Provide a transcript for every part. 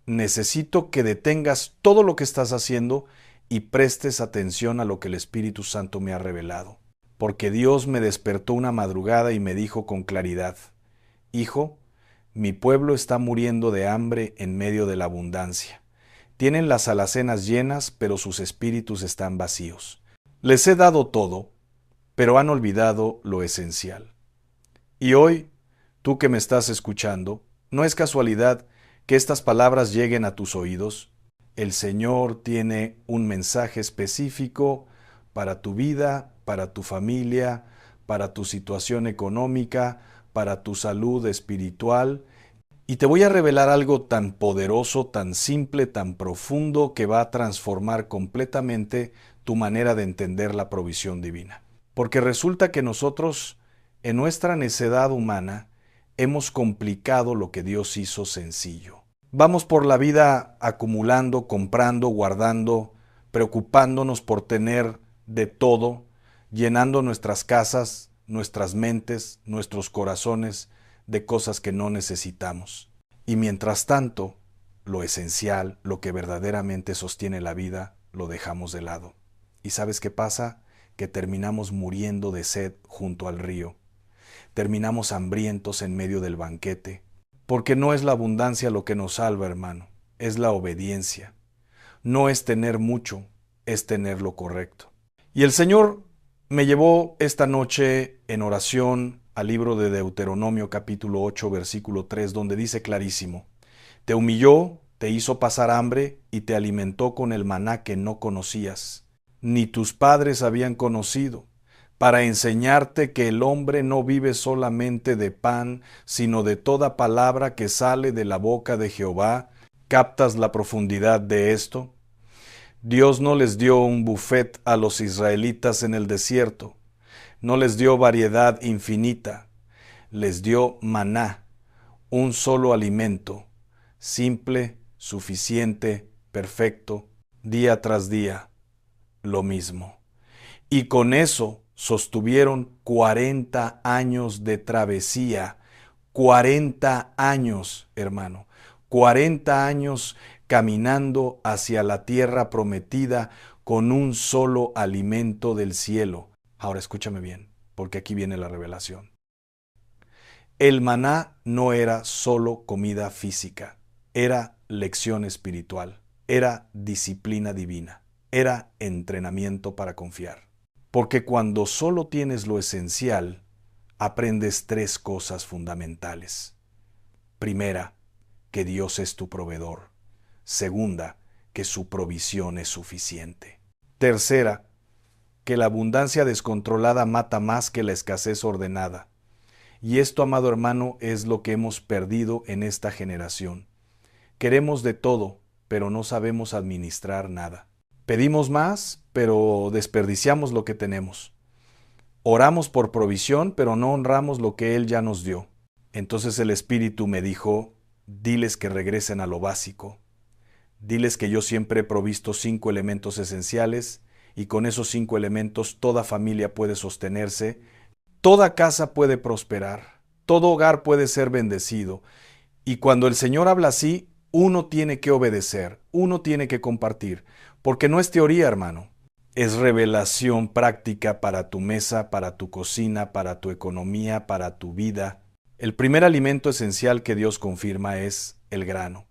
necesito que detengas todo lo que estás haciendo y prestes atención a lo que el Espíritu Santo me ha revelado. Porque Dios me despertó una madrugada y me dijo con claridad: Hijo, mi pueblo está muriendo de hambre en medio de la abundancia. Tienen las alacenas llenas, pero sus espíritus están vacíos. Les he dado todo, pero han olvidado lo esencial. Y hoy, tú que me estás escuchando, no es casualidad que estas palabras lleguen a tus oídos. El Señor tiene un mensaje específico para tu vida, para tu familia, para tu situación económica, para tu salud espiritual. Y te voy a revelar algo tan poderoso, tan simple, tan profundo, que va a transformar completamente tu manera de entender la provisión divina. Porque resulta que nosotros, en nuestra necedad humana, hemos complicado lo que Dios hizo sencillo. Vamos por la vida acumulando, comprando, guardando, preocupándonos por tener de todo, llenando nuestras casas, nuestras mentes, nuestros corazones de cosas que no necesitamos. Y mientras tanto, lo esencial, lo que verdaderamente sostiene la vida, lo dejamos de lado. ¿Y sabes qué pasa? Que terminamos muriendo de sed junto al río. Terminamos hambrientos en medio del banquete. Porque no es la abundancia lo que nos salva, hermano, es la obediencia. No es tener mucho, es tener lo correcto. Y el Señor me llevó esta noche en oración al libro de Deuteronomio capítulo 8 versículo 3, donde dice clarísimo: Te humilló, te hizo pasar hambre y te alimentó con el maná que no conocías, ni tus padres habían conocido, para enseñarte que el hombre no vive solamente de pan, sino de toda palabra que sale de la boca de Jehová. ¿Captas la profundidad de esto? Dios no les dio un buffet a los israelitas en el desierto, no les dio variedad infinita, les dio maná, un solo alimento, simple, suficiente, perfecto, día tras día, lo mismo. Y con eso sostuvieron 40 años de travesía, 40 años, hermano, 40 años caminando hacia la tierra prometida con un solo alimento del cielo. Ahora escúchame bien, porque aquí viene la revelación. El maná no era solo comida física, era lección espiritual, era disciplina divina, era entrenamiento para confiar. Porque cuando solo tienes lo esencial, aprendes tres cosas fundamentales. Primera, que Dios es tu proveedor. Segunda, que su provisión es suficiente. Tercera, que la abundancia descontrolada mata más que la escasez ordenada. Y esto, amado hermano, es lo que hemos perdido en esta generación. Queremos de todo, pero no sabemos administrar nada. Pedimos más, pero desperdiciamos lo que tenemos. Oramos por provisión, pero no honramos lo que Él ya nos dio. Entonces el Espíritu me dijo: diles que regresen a lo básico. Diles que yo siempre he provisto 5 elementos esenciales y con esos 5 elementos toda familia puede sostenerse, toda casa puede prosperar, todo hogar puede ser bendecido. Y cuando el Señor habla así, uno tiene que obedecer, uno tiene que compartir, porque no es teoría, hermano. Es revelación práctica para tu mesa, para tu cocina, para tu economía, para tu vida. El primer alimento esencial que Dios confirma es el grano,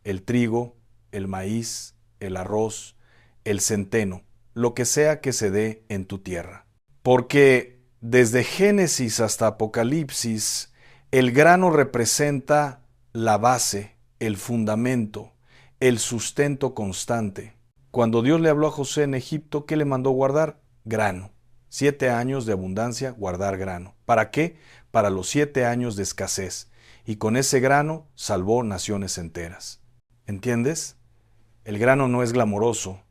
el trigo, el maíz, el arroz, el centeno, lo que sea que se dé en tu tierra. Porque desde Génesis hasta Apocalipsis, el grano representa la base, el fundamento, el sustento constante. Cuando Dios le habló a José en Egipto, ¿qué le mandó guardar? Grano. 7 años de abundancia, guardar grano. ¿Para qué? Para los 7 años de escasez. Y con ese grano salvó naciones enteras. ¿Entiendes? El grano no es glamoroso,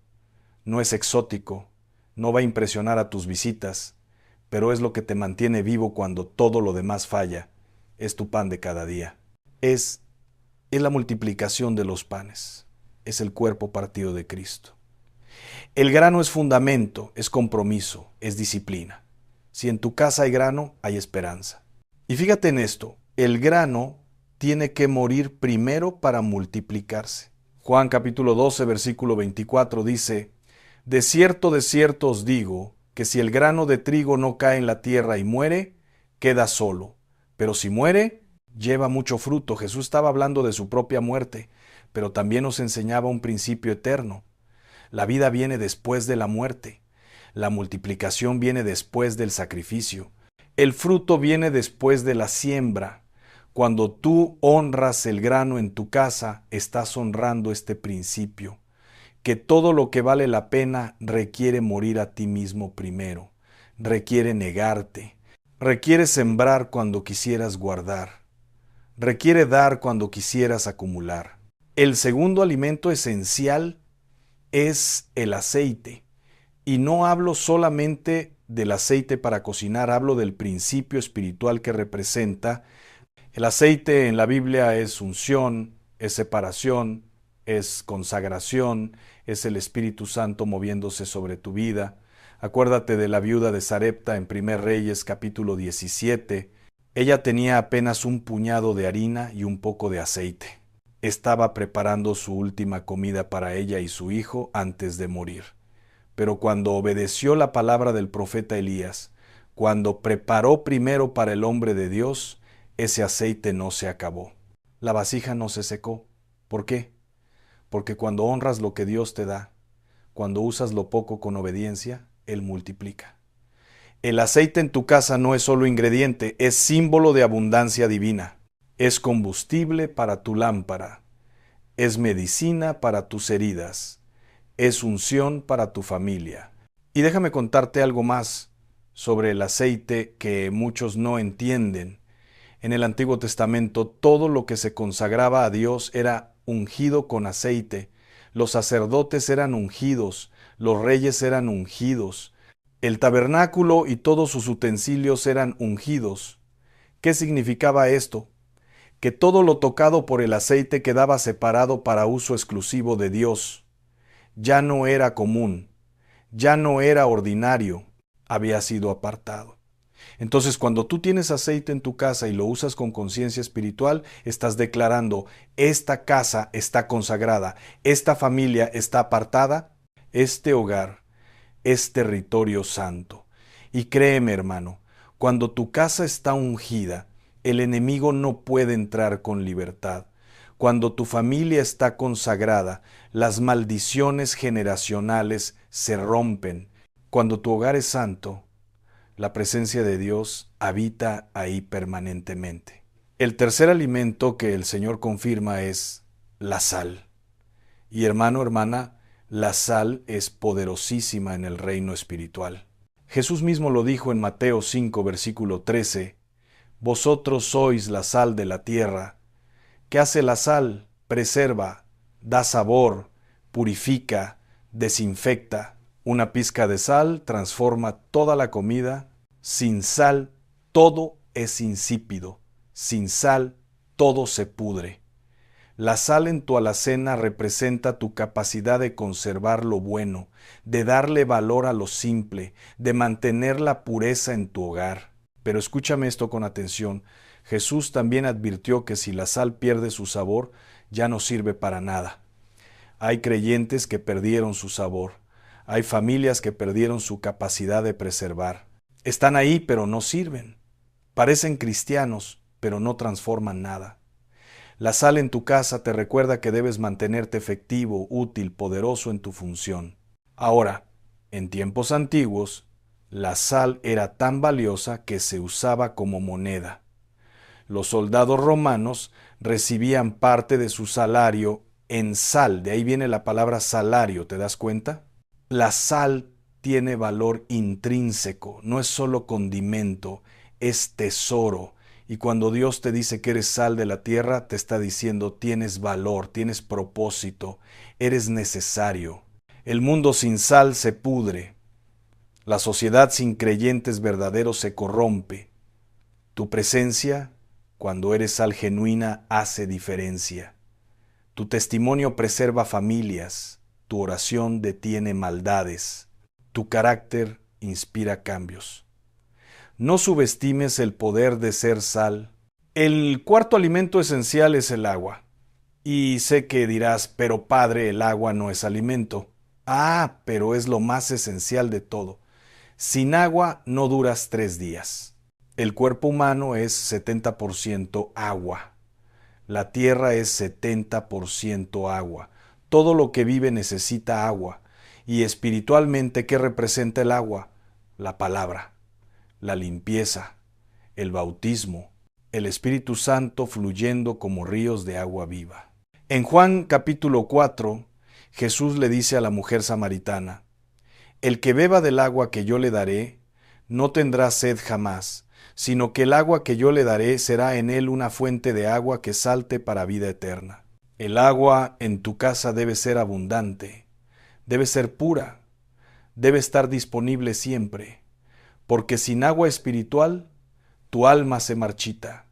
no es exótico, no va a impresionar a tus visitas, pero es lo que te mantiene vivo cuando todo lo demás falla. Es tu pan de cada día. Es la multiplicación de los panes. Es el cuerpo partido de Cristo. El grano es fundamento, es compromiso, es disciplina. Si en tu casa hay grano, hay esperanza. Y fíjate en esto, el grano tiene que morir primero para multiplicarse. Juan capítulo 12, versículo 24 dice: de cierto os digo, que si el grano de trigo no cae en la tierra y muere, queda solo. Pero si muere, lleva mucho fruto. Jesús estaba hablando de su propia muerte, pero también nos enseñaba un principio eterno. La vida viene después de la muerte. La multiplicación viene después del sacrificio. El fruto viene después de la siembra. Cuando tú honras el grano en tu casa, estás honrando este principio, que todo lo que vale la pena requiere morir a ti mismo primero, requiere negarte, requiere sembrar cuando quisieras guardar, requiere dar cuando quisieras acumular. El segundo alimento esencial es el aceite. Y no hablo solamente del aceite para cocinar, hablo del principio espiritual que representa. El aceite en la Biblia es unción, es separación, es consagración, es el Espíritu Santo moviéndose sobre tu vida. Acuérdate de la viuda de Sarepta en 1 Reyes capítulo 17. Ella tenía apenas un puñado de harina y un poco de aceite. Estaba preparando su última comida para ella y su hijo antes de morir. Pero cuando obedeció la palabra del profeta Elías, cuando preparó primero para el hombre de Dios, ese aceite no se acabó. La vasija no se secó. ¿Por qué? Porque cuando honras lo que Dios te da, cuando usas lo poco con obediencia, Él multiplica. El aceite en tu casa no es solo ingrediente, es símbolo de abundancia divina. Es combustible para tu lámpara. Es medicina para tus heridas. Es unción para tu familia. Y déjame contarte algo más sobre el aceite que muchos no entienden. En el Antiguo Testamento todo lo que se consagraba a Dios era ungido con aceite. Los sacerdotes eran ungidos, los reyes eran ungidos, el tabernáculo y todos sus utensilios eran ungidos. ¿Qué significaba esto? Que todo lo tocado por el aceite quedaba separado para uso exclusivo de Dios. Ya no era común, ya no era ordinario, había sido apartado. Entonces, cuando tú tienes aceite en tu casa y lo usas con conciencia espiritual, estás declarando: esta casa está consagrada, esta familia está apartada, este hogar es territorio santo. Y créeme, hermano, cuando tu casa está ungida, el enemigo no puede entrar con libertad. Cuando tu familia está consagrada, las maldiciones generacionales se rompen. Cuando tu hogar es santo, la presencia de Dios habita ahí permanentemente. El tercer alimento que el Señor confirma es la sal. Y hermano, hermana, la sal es poderosísima en el reino espiritual. Jesús mismo lo dijo en Mateo 5, versículo 13: vosotros sois la sal de la tierra. ¿Qué hace la sal? Preserva, da sabor, purifica, desinfecta. Una pizca de sal transforma toda la comida. Sin sal, todo es insípido. Sin sal, todo se pudre. La sal en tu alacena representa tu capacidad de conservar lo bueno, de darle valor a lo simple, de mantener la pureza en tu hogar. Pero escúchame esto con atención. Jesús también advirtió que si la sal pierde su sabor, ya no sirve para nada. Hay creyentes que perdieron su sabor. Hay familias que perdieron su capacidad de preservar. Están ahí, pero no sirven. Parecen cristianos, pero no transforman nada. La sal en tu casa te recuerda que debes mantenerte efectivo, útil, poderoso en tu función. Ahora, en tiempos antiguos, la sal era tan valiosa que se usaba como moneda. Los soldados romanos recibían parte de su salario en sal, de ahí viene la palabra salario, ¿te das cuenta? La sal tiene valor intrínseco, no es solo condimento, es tesoro. Y cuando Dios te dice que eres sal de la tierra, te está diciendo: tienes valor, tienes propósito, eres necesario. El mundo sin sal se pudre. La sociedad sin creyentes verdaderos se corrompe. Tu presencia, cuando eres sal genuina, hace diferencia. Tu testimonio preserva familias. Tu oración detiene maldades. Tu carácter inspira cambios. No subestimes el poder de ser sal. El cuarto alimento esencial es el agua. Y sé que dirás, pero padre, el agua no es alimento. Ah, pero es lo más esencial de todo. Sin agua no duras 3 días. El cuerpo humano es 70% agua. La tierra es 70% agua. Todo lo que vive necesita agua. Y espiritualmente, ¿qué representa el agua? La palabra, la limpieza, el bautismo, el Espíritu Santo fluyendo como ríos de agua viva. En Juan capítulo 4, Jesús le dice a la mujer samaritana, el que beba del agua que yo le daré, no tendrá sed jamás, sino que el agua que yo le daré será en él una fuente de agua que salte para vida eterna. El agua en tu casa debe ser abundante, debe ser pura, debe estar disponible siempre, porque sin agua espiritual, tu alma se marchita.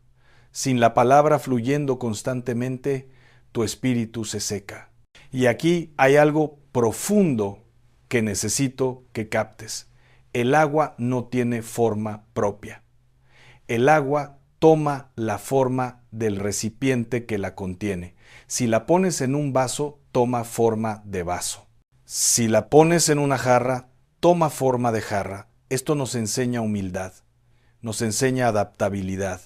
Sin la palabra fluyendo constantemente, tu espíritu se seca. Y aquí hay algo profundo que necesito que captes. El agua no tiene forma propia. El agua toma la forma del recipiente que la contiene. Si la pones en un vaso, toma forma de vaso. Si la pones en una jarra, toma forma de jarra. Esto nos enseña humildad, nos enseña adaptabilidad,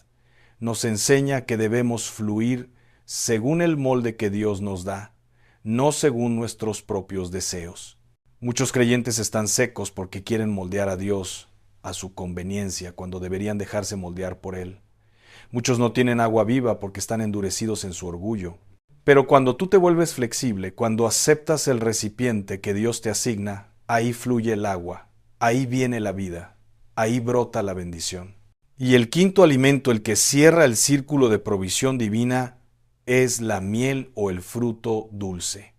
nos enseña que debemos fluir según el molde que Dios nos da, no según nuestros propios deseos. Muchos creyentes están secos porque quieren moldear a Dios a su conveniencia cuando deberían dejarse moldear por Él. Muchos no tienen agua viva porque están endurecidos en su orgullo. Pero cuando tú te vuelves flexible, cuando aceptas el recipiente que Dios te asigna, ahí fluye el agua, ahí viene la vida, ahí brota la bendición. Y el quinto alimento, el que cierra el círculo de provisión divina, es la miel o el fruto dulce.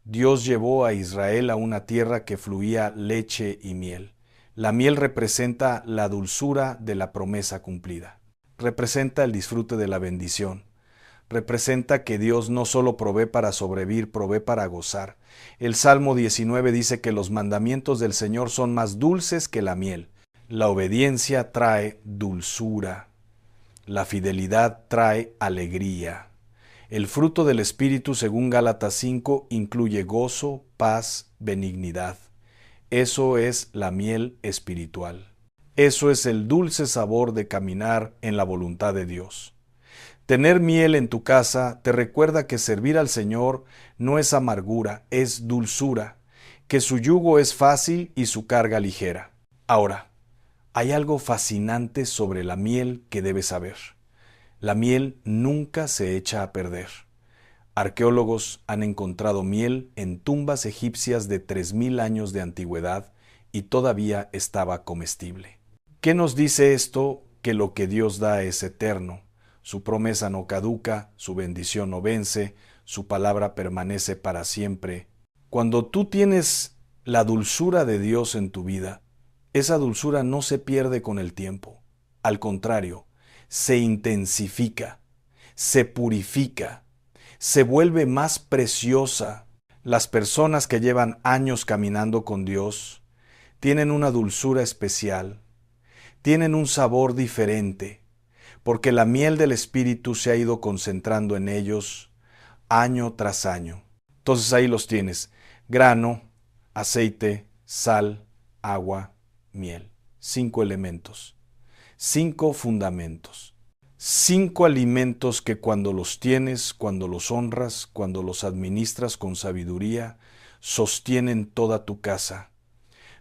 Dios llevó a Israel a una tierra que fluía leche y miel. La miel representa la dulzura de la promesa cumplida. Representa el disfrute de la bendición. Representa que Dios no solo provee para sobrevivir, provee para gozar. El Salmo 19 dice que los mandamientos del Señor son más dulces que la miel. La obediencia trae dulzura. La fidelidad trae alegría. El fruto del Espíritu, según Gálatas 5, incluye gozo, paz, benignidad. Eso es la miel espiritual. Eso es el dulce sabor de caminar en la voluntad de Dios. Tener miel en tu casa te recuerda que servir al Señor no es amargura, es dulzura, que su yugo es fácil y su carga ligera. Ahora, hay algo fascinante sobre la miel que debes saber. La miel nunca se echa a perder. Arqueólogos han encontrado miel en tumbas egipcias de 3000 años de antigüedad y todavía estaba comestible. ¿Qué nos dice esto? Que lo que Dios da es eterno. Su promesa no caduca, su bendición no vence, su palabra permanece para siempre. Cuando tú tienes la dulzura de Dios en tu vida, esa dulzura no se pierde con el tiempo. Al contrario, se intensifica, se purifica, se vuelve más preciosa. Las personas que llevan años caminando con Dios tienen una dulzura especial, tienen un sabor diferente, porque la miel del Espíritu se ha ido concentrando en ellos año tras año. Entonces ahí los tienes: grano, aceite, sal, agua, miel. 5 elementos, 5 fundamentos, 5 alimentos que cuando los tienes, cuando los honras, cuando los administras con sabiduría, sostienen toda tu casa.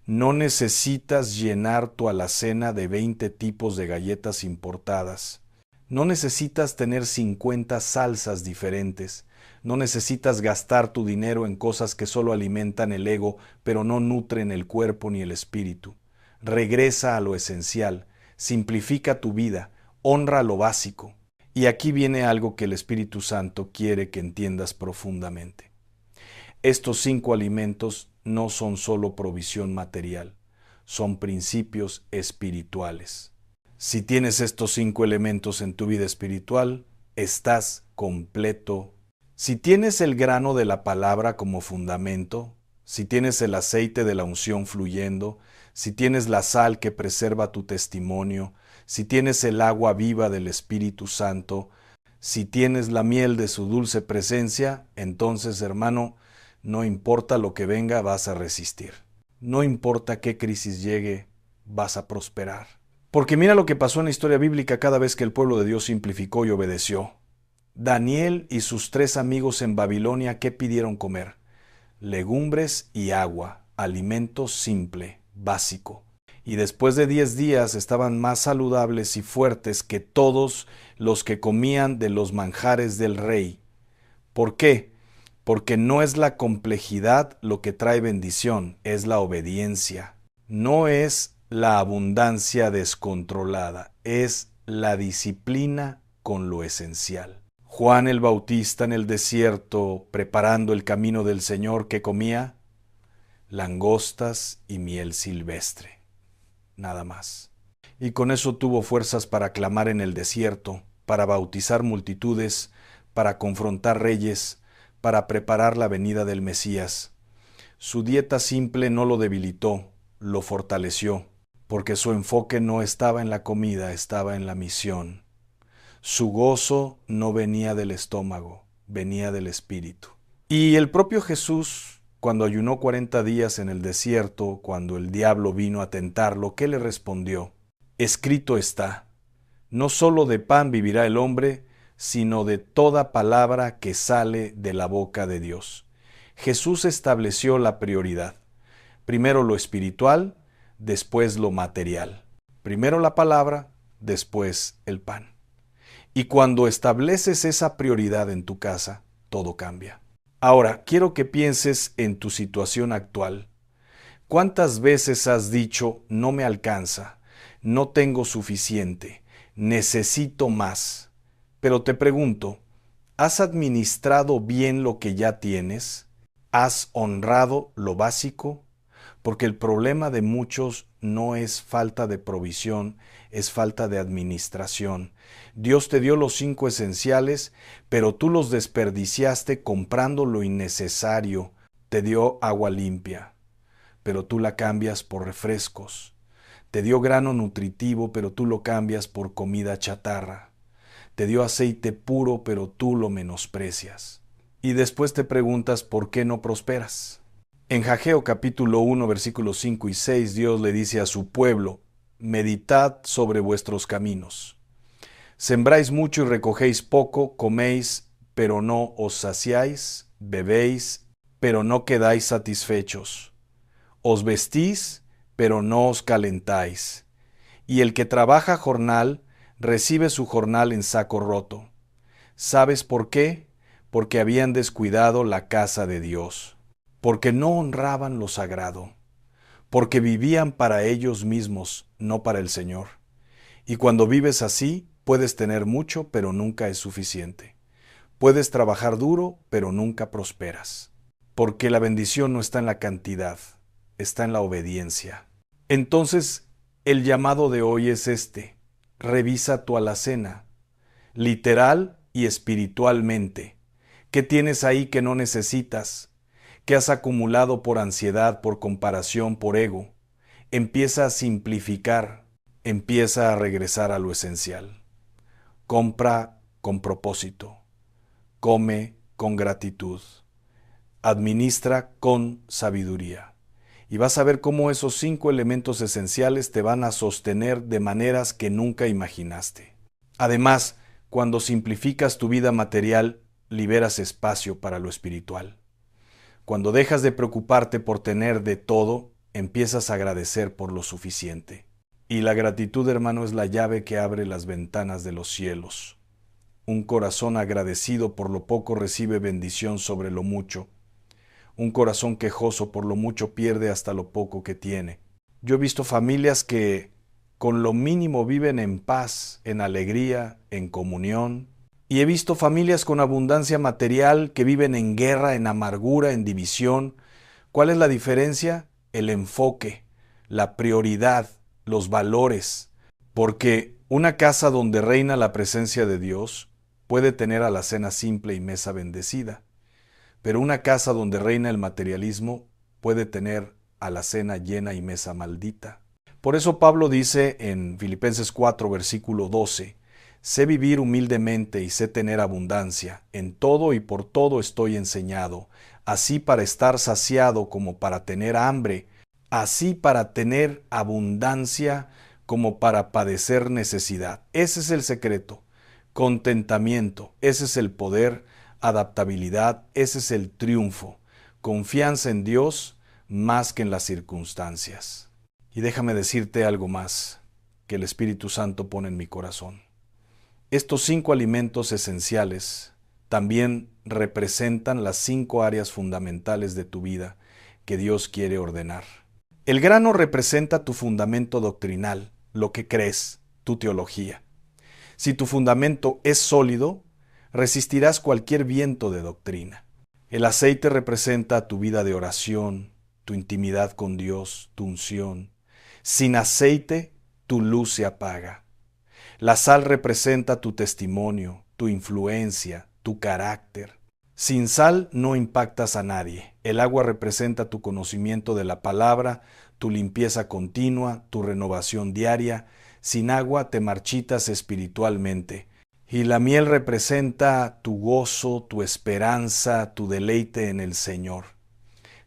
No necesitas llenar tu alacena de 20 tipos de galletas importadas. No necesitas tener 50 salsas diferentes. No necesitas gastar tu dinero en cosas que solo alimentan el ego, pero no nutren el cuerpo ni el espíritu. Regresa a lo esencial, simplifica tu vida, honra lo básico. Y aquí viene algo que el Espíritu Santo quiere que entiendas profundamente. Estos 5 alimentos no son solo provisión material, son principios espirituales. Si tienes estos 5 elementos en tu vida espiritual, estás completo. Si tienes el grano de la palabra como fundamento, si tienes el aceite de la unción fluyendo, si tienes la sal que preserva tu testimonio, si tienes el agua viva del Espíritu Santo, si tienes la miel de su dulce presencia, entonces, hermano, no importa lo que venga, vas a resistir. No importa qué crisis llegue, vas a prosperar. Porque mira lo que pasó en la historia bíblica cada vez que el pueblo de Dios simplificó y obedeció. Daniel y sus 3 amigos en Babilonia, ¿qué pidieron comer? Legumbres y agua, alimento simple, básico. Y después de 10 días estaban más saludables y fuertes que todos los que comían de los manjares del rey. ¿Por qué? Porque no es la complejidad lo que trae bendición, es la obediencia. No es la abundancia descontrolada, es la disciplina con lo esencial. Juan el Bautista en el desierto, preparando el camino del Señor, ¿qué comía? Langostas y miel silvestre. Nada más. Y con eso tuvo fuerzas para clamar en el desierto, para bautizar multitudes, para confrontar reyes, para preparar la venida del Mesías. Su dieta simple no lo debilitó, lo fortaleció, porque su enfoque no estaba en la comida, estaba en la misión. Su gozo no venía del estómago, venía del espíritu. Y el propio Jesús, cuando ayunó 40 días en el desierto, cuando el diablo vino a tentarlo, ¿qué le respondió? Escrito está, no solo de pan vivirá el hombre, sino de toda palabra que sale de la boca de Dios. Jesús estableció la prioridad. Primero lo espiritual, después lo material. Primero la palabra, después el pan. Y cuando estableces esa prioridad en tu casa, todo cambia. Ahora, quiero que pienses en tu situación actual. ¿Cuántas veces has dicho, no me alcanza, no tengo suficiente, necesito más? Pero te pregunto, ¿has administrado bien lo que ya tienes? ¿Has honrado lo básico? Porque el problema de muchos no es falta de provisión, es falta de administración. Dios te dio los 5 esenciales, pero tú los desperdiciaste comprando lo innecesario. Te dio agua limpia, pero tú la cambias por refrescos. Te dio grano nutritivo, pero tú lo cambias por comida chatarra. Te dio aceite puro, pero tú lo menosprecias. Y después te preguntas por qué no prosperas. En Ageo capítulo 1, versículos 5 y 6, Dios le dice a su pueblo, meditad sobre vuestros caminos. Sembráis mucho y recogéis poco, coméis, pero no os saciáis, bebéis, pero no quedáis satisfechos. Os vestís, pero no os calentáis. Y el que trabaja jornal, recibe su jornal en saco roto. ¿Sabes por qué? Porque habían descuidado la casa de Dios. Porque no honraban lo sagrado, porque vivían para ellos mismos, no para el Señor. Y cuando vives así, puedes tener mucho, pero nunca es suficiente. Puedes trabajar duro, pero nunca prosperas. Porque la bendición no está en la cantidad, está en la obediencia. Entonces, el llamado de hoy es este: revisa tu alacena, literal y espiritualmente. ¿Qué tienes ahí que no necesitas? ¿Qué has acumulado por ansiedad, por comparación, por ego? Empieza a simplificar, empieza a regresar a lo esencial. Compra con propósito, come con gratitud, administra con sabiduría. Y vas a ver cómo esos 5 elementos esenciales te van a sostener de maneras que nunca imaginaste. Además, cuando simplificas tu vida material, liberas espacio para lo espiritual. Cuando dejas de preocuparte por tener de todo, empiezas a agradecer por lo suficiente. Y la gratitud, hermano, es la llave que abre las ventanas de los cielos. Un corazón agradecido por lo poco recibe bendición sobre lo mucho. Un corazón quejoso por lo mucho pierde hasta lo poco que tiene. Yo he visto familias que con lo mínimo viven en paz, en alegría, en comunión. Y he visto familias con abundancia material que viven en guerra, en amargura, en división. ¿Cuál es la diferencia? El enfoque, la prioridad, los valores. Porque una casa donde reina la presencia de Dios puede tener alacena simple y mesa bendecida. Pero una casa donde reina el materialismo puede tener alacena llena y mesa maldita. Por eso Pablo dice en Filipenses 4, versículo 12, sé vivir humildemente y sé tener abundancia, en todo y por todo estoy enseñado, así para estar saciado como para tener hambre, así para tener abundancia como para padecer necesidad. Ese es el secreto. Contentamiento, ese es el poder, adaptabilidad, ese es el triunfo. Confianza en Dios más que en las circunstancias. Y déjame decirte algo más que el Espíritu Santo pone en mi corazón. Estos 5 alimentos esenciales también representan las 5 áreas fundamentales de tu vida que Dios quiere ordenar. El grano representa tu fundamento doctrinal, lo que crees, tu teología. Si tu fundamento es sólido, resistirás cualquier viento de doctrina. El aceite representa tu vida de oración, tu intimidad con Dios, tu unción. Sin aceite, tu luz se apaga. La sal representa tu testimonio, tu influencia, tu carácter. Sin sal no impactas a nadie. El agua representa tu conocimiento de la palabra, tu limpieza continua, tu renovación diaria. Sin agua te marchitas espiritualmente. Y la miel representa tu gozo, tu esperanza, tu deleite en el Señor.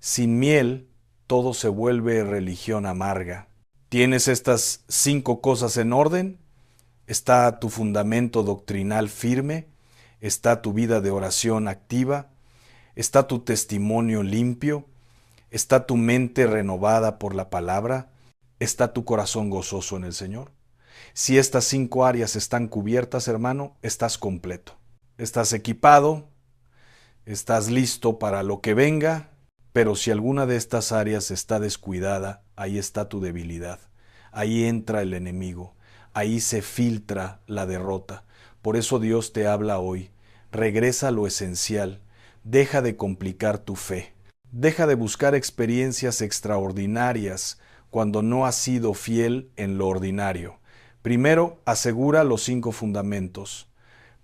Sin miel, todo se vuelve religión amarga. ¿Tienes estas 5 cosas en orden? ¿Está tu fundamento doctrinal firme? ¿Está tu vida de oración activa? ¿Está tu testimonio limpio? ¿Está tu mente renovada por la palabra? ¿Está tu corazón gozoso en el Señor? Si estas 5 áreas están cubiertas, hermano, estás completo. Estás equipado, estás listo para lo que venga, pero si alguna de estas áreas está descuidada, ahí está tu debilidad. Ahí entra el enemigo. Ahí se filtra la derrota. Por eso Dios te habla hoy. Regresa a lo esencial. Deja de complicar tu fe. Deja de buscar experiencias extraordinarias cuando no has sido fiel en lo ordinario. Primero, asegura los 5 fundamentos.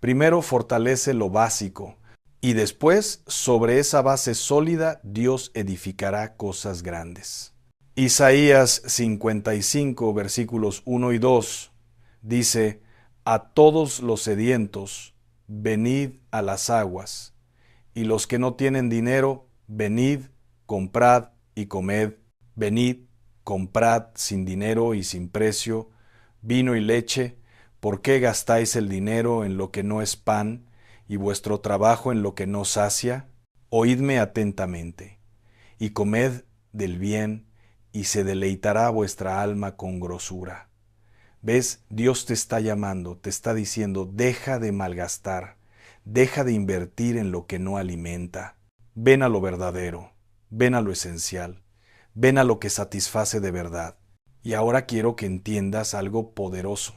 Primero, fortalece lo básico. Y después, sobre esa base sólida, Dios edificará cosas grandes. Isaías 55, versículos 1 y 2, dice, a todos los sedientos, venid a las aguas, y los que no tienen dinero, venid, comprad y comed. Venid, comprad sin dinero y sin precio, vino y leche. ¿Por qué gastáis el dinero en lo que no es pan, y vuestro trabajo en lo que no sacia? Oídme atentamente, y comed del bien, y se deleitará vuestra alma con grosura. ¿Ves? Dios te está llamando, te está diciendo, deja de malgastar, deja de invertir en lo que no alimenta. Ven a lo verdadero, ven a lo esencial, ven a lo que satisface de verdad. Y ahora quiero que entiendas algo poderoso.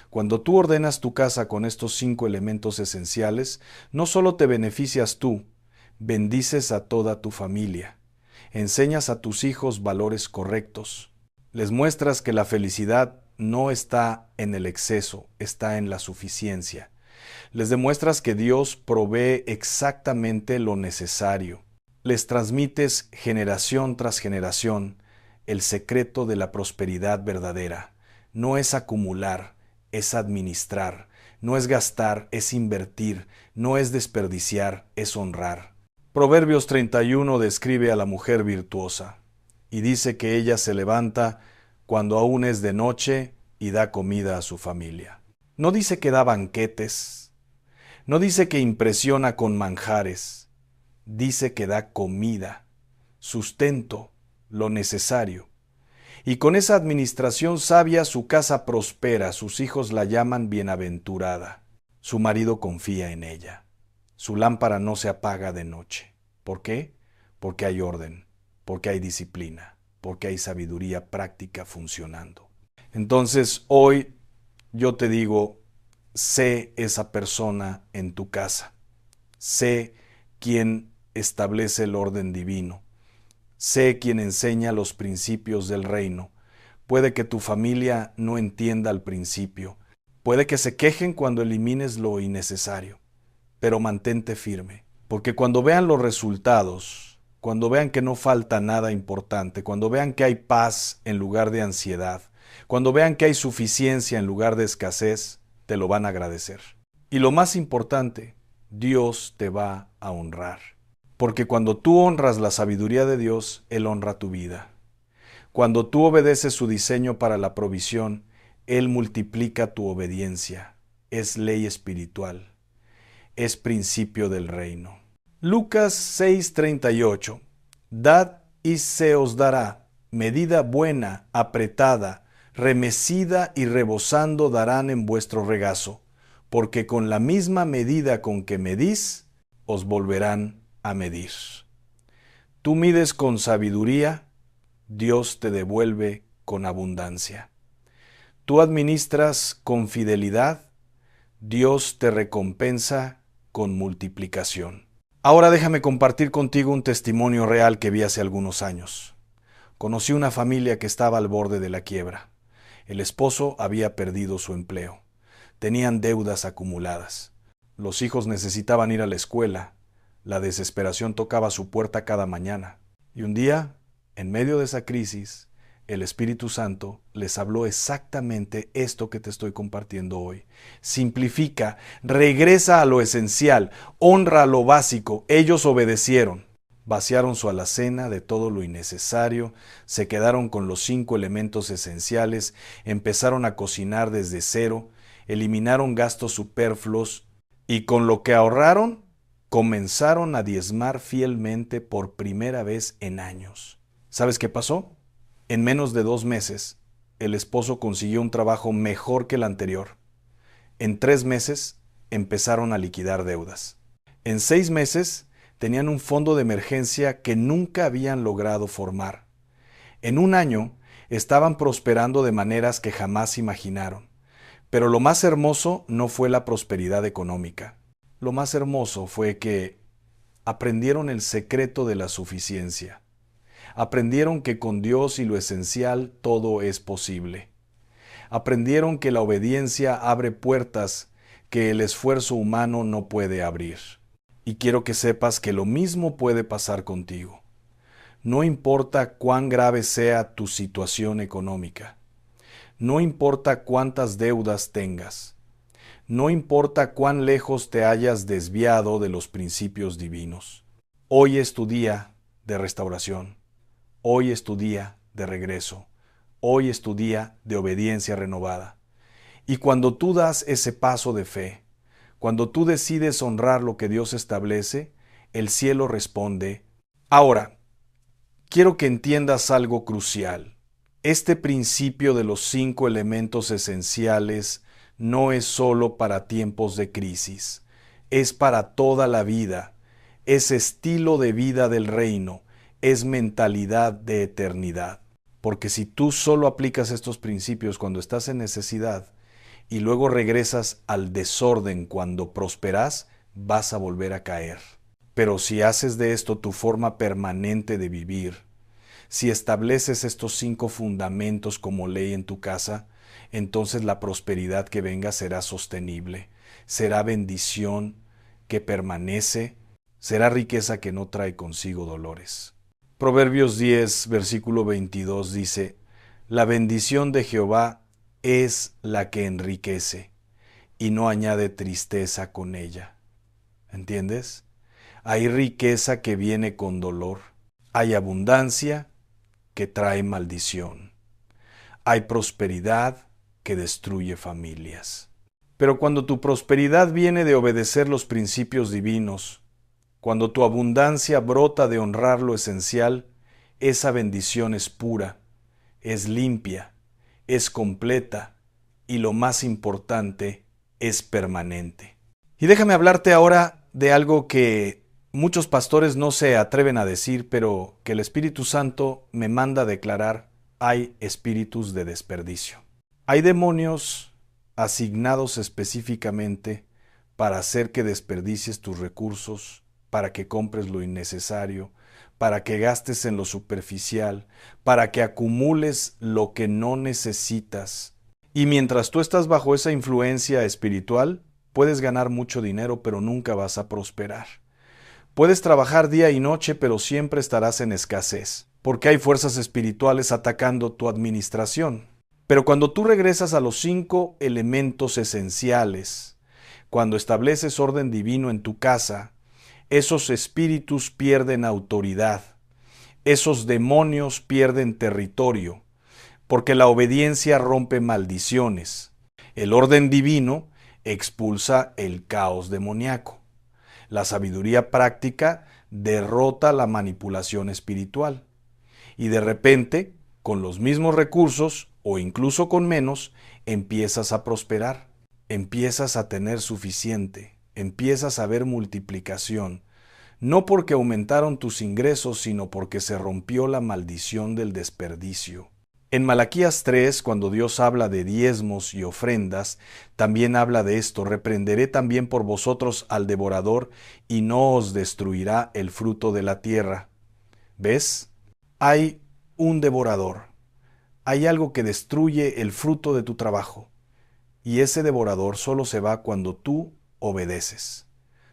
Cuando tú ordenas tu casa con estos 5 elementos esenciales, no solo te beneficias tú, bendices a toda tu familia. Enseñas a tus hijos valores correctos. Les muestras que la felicidad no está en el exceso, está en la suficiencia. Les demuestras que Dios provee exactamente lo necesario. Les transmites generación tras generación el secreto de la prosperidad verdadera. No es acumular, es administrar. No es gastar, es invertir. No es desperdiciar, es honrar. Proverbios 31 describe a la mujer virtuosa y dice que ella se levanta cuando aún es de noche y da comida a su familia. No dice que da banquetes, no dice que impresiona con manjares, dice que da comida, sustento, lo necesario. Y con esa administración sabia su casa prospera, sus hijos la llaman bienaventurada, su marido confía en ella. Su lámpara no se apaga de noche. ¿Por qué? Porque hay orden, porque hay disciplina, porque hay sabiduría práctica funcionando. Entonces, hoy yo te digo, sé esa persona en tu casa. Sé quien establece el orden divino. Sé quien enseña los principios del reino. Puede que tu familia no entienda al principio. Puede que se quejen cuando elimines lo innecesario. Pero mantente firme, porque cuando vean los resultados, cuando vean que no falta nada importante, cuando vean que hay paz en lugar de ansiedad, Cuando vean que hay suficiencia en lugar de escasez, te lo van a agradecer. Y lo más importante, Dios te va a honrar. Porque cuando tú honras la sabiduría de Dios, Él honra tu vida. Cuando tú obedeces su diseño para la provisión, Él multiplica tu obediencia. Es ley espiritual. Es principio del reino. Lucas 6:38. Dad y se os dará, medida buena, apretada, remecida y rebosando darán en vuestro regazo, porque con la misma medida con que medís, os volverán a medir. Tú mides con sabiduría, Dios te devuelve con abundancia. Tú administras con fidelidad, Dios te recompensa con multiplicación. Ahora déjame compartir contigo un testimonio real que vi hace algunos años. Conocí una familia que estaba al borde de la quiebra. El esposo había perdido su empleo. Tenían deudas acumuladas. Los hijos necesitaban ir a la escuela. La desesperación tocaba su puerta cada mañana. Y un día, en medio de esa crisis, el Espíritu Santo les habló exactamente esto que te estoy compartiendo hoy. Simplifica, regresa a lo esencial, honra lo básico. Ellos obedecieron. Vaciaron su alacena de todo lo innecesario, se quedaron con los 5 elementos esenciales, empezaron a cocinar desde cero, eliminaron gastos superfluos y con lo que ahorraron, comenzaron a diezmar fielmente por primera vez en años. ¿Sabes qué pasó? En menos de 2 meses, el esposo consiguió un trabajo mejor que el anterior. En 3 meses, empezaron a liquidar deudas. En 6 meses, tenían un fondo de emergencia que nunca habían logrado formar. En 1 año, estaban prosperando de maneras que jamás imaginaron. Pero lo más hermoso no fue la prosperidad económica. Lo más hermoso fue que aprendieron el secreto de la suficiencia. Aprendieron que con Dios y lo esencial todo es posible. Aprendieron que la obediencia abre puertas que el esfuerzo humano no puede abrir. Y quiero que sepas que lo mismo puede pasar contigo. No importa cuán grave sea tu situación económica. No importa cuántas deudas tengas. No importa cuán lejos te hayas desviado de los principios divinos. Hoy es tu día de restauración. Hoy es tu día de regreso. Hoy es tu día de obediencia renovada. Y cuando tú das ese paso de fe, cuando tú decides honrar lo que Dios establece, el cielo responde. Ahora, quiero que entiendas algo crucial. Este principio de los 5 elementos esenciales no es solo para tiempos de crisis, es para toda la vida, es estilo de vida del reino, es mentalidad de eternidad. Porque si tú solo aplicas estos principios cuando estás en necesidad, y luego regresas al desorden cuando prosperas, vas a volver a caer. Pero si haces de esto tu forma permanente de vivir, si estableces estos 5 fundamentos como ley en tu casa, entonces la prosperidad que venga será sostenible, será bendición que permanece, será riqueza que no trae consigo dolores. Proverbios 10, versículo 22 dice, la bendición de Jehová es la que enriquece y no añade tristeza con ella. ¿Entiendes? Hay riqueza que viene con dolor. Hay abundancia que trae maldición. Hay prosperidad que destruye familias. Pero cuando tu prosperidad viene de obedecer los principios divinos, cuando tu abundancia brota de honrar lo esencial, esa bendición es pura, es limpia, es completa y lo más importante, es permanente. Y déjame hablarte ahora de algo que muchos pastores no se atreven a decir, pero que el Espíritu Santo me manda a declarar: hay espíritus de desperdicio. Hay demonios asignados específicamente para hacer que desperdicies tus recursos, para que compres lo innecesario, para que gastes en lo superficial, para que acumules lo que no necesitas. Y mientras tú estás bajo esa influencia espiritual, puedes ganar mucho dinero, pero nunca vas a prosperar. Puedes trabajar día y noche, pero siempre estarás en escasez, porque hay fuerzas espirituales atacando tu administración. Pero cuando tú regresas a los 5 elementos esenciales, cuando estableces orden divino en tu casa, esos espíritus pierden autoridad, esos demonios pierden territorio, porque la obediencia rompe maldiciones. El orden divino expulsa el caos demoníaco. La sabiduría práctica derrota la manipulación espiritual. Y de repente, con los mismos recursos, o incluso con menos, empiezas a prosperar, empiezas a tener suficiente, empiezas a ver multiplicación, no porque aumentaron tus ingresos, sino porque se rompió la maldición del desperdicio. En Malaquías 3, cuando Dios habla de diezmos y ofrendas, también habla de esto: reprenderé también por vosotros al devorador, y no os destruirá el fruto de la tierra. ¿Ves? Hay un devorador. Hay algo que destruye el fruto de tu trabajo. Y ese devorador solo se va cuando tú obedeces.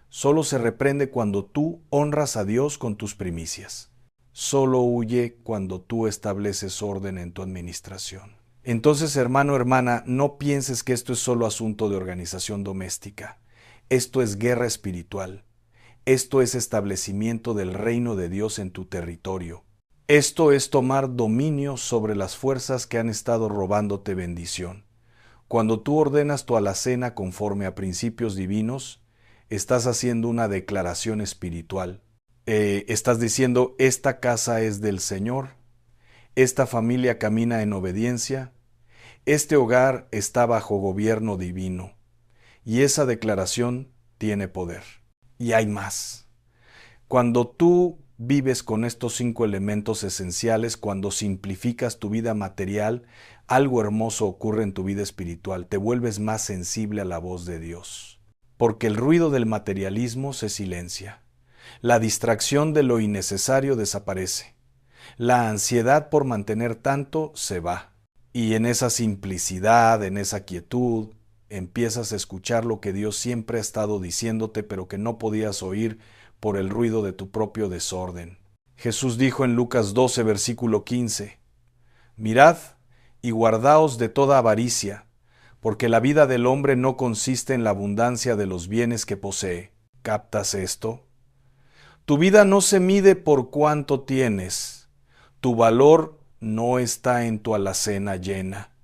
Solo se reprende cuando tú honras a Dios con tus primicias. Solo huye cuando tú estableces orden en tu administración. Entonces, hermano, hermana, no pienses que esto es solo asunto de organización doméstica. Esto es guerra espiritual. Esto es establecimiento del reino de Dios en tu territorio. Esto es tomar dominio sobre las fuerzas que han estado robándote bendición. Cuando tú ordenas tu alacena conforme a principios divinos, estás haciendo una declaración espiritual. Estás diciendo: esta casa es del Señor, esta familia camina en obediencia, este hogar está bajo gobierno divino. Y esa declaración tiene poder. Y hay más. Cuando tú vives con estos 5 elementos esenciales, cuando simplificas tu vida material, algo hermoso ocurre en tu vida espiritual. Te vuelves más sensible a la voz de Dios. Porque el ruido del materialismo se silencia. La distracción de lo innecesario desaparece. La ansiedad por mantener tanto se va. Y en esa simplicidad, en esa quietud, empiezas a escuchar lo que Dios siempre ha estado diciéndote, pero que no podías oír por el ruido de tu propio desorden. Jesús dijo en Lucas 12, versículo 15, «Mirad y guardaos de toda avaricia, porque la vida del hombre no consiste en la abundancia de los bienes que posee». ¿Captas esto? Tu vida no se mide por cuánto tienes. Tu valor no está en tu alacena llena.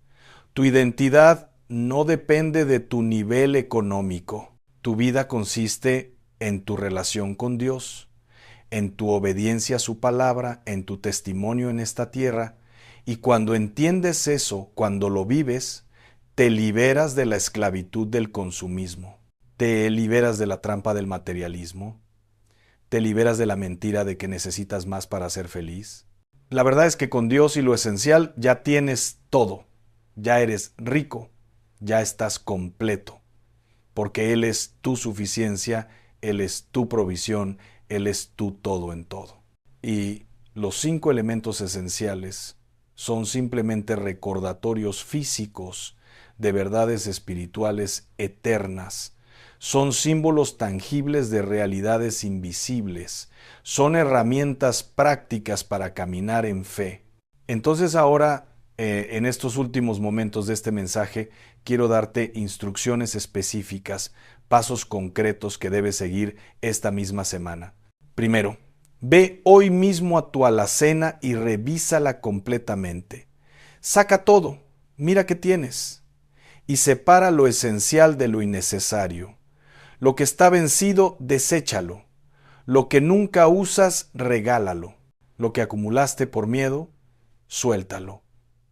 Tu identidad no depende de tu nivel económico. Tu vida consiste en tu relación con Dios, en tu obediencia a su palabra, en tu testimonio en esta tierra. Y cuando entiendes eso, cuando lo vives, te liberas de la esclavitud del consumismo. Te liberas de la trampa del materialismo. Te liberas de la mentira de que necesitas más para ser feliz. La verdad es que con Dios y lo esencial ya tienes todo. Ya eres rico, ya estás completo, porque Él es tu suficiencia, Él es tu provisión, Él es tu todo en todo. Y los 5 elementos esenciales son simplemente recordatorios físicos de verdades espirituales eternas. Son símbolos tangibles de realidades invisibles. Son herramientas prácticas para caminar en fe. Entonces ahora, en estos últimos momentos de este mensaje, quiero darte instrucciones específicas, pasos concretos que debes seguir esta misma semana. Primero, ve hoy mismo a tu alacena y revísala completamente. Saca todo, mira qué tienes, y separa lo esencial de lo innecesario. Lo que está vencido, deséchalo. Lo que nunca usas, regálalo. Lo que acumulaste por miedo, suéltalo.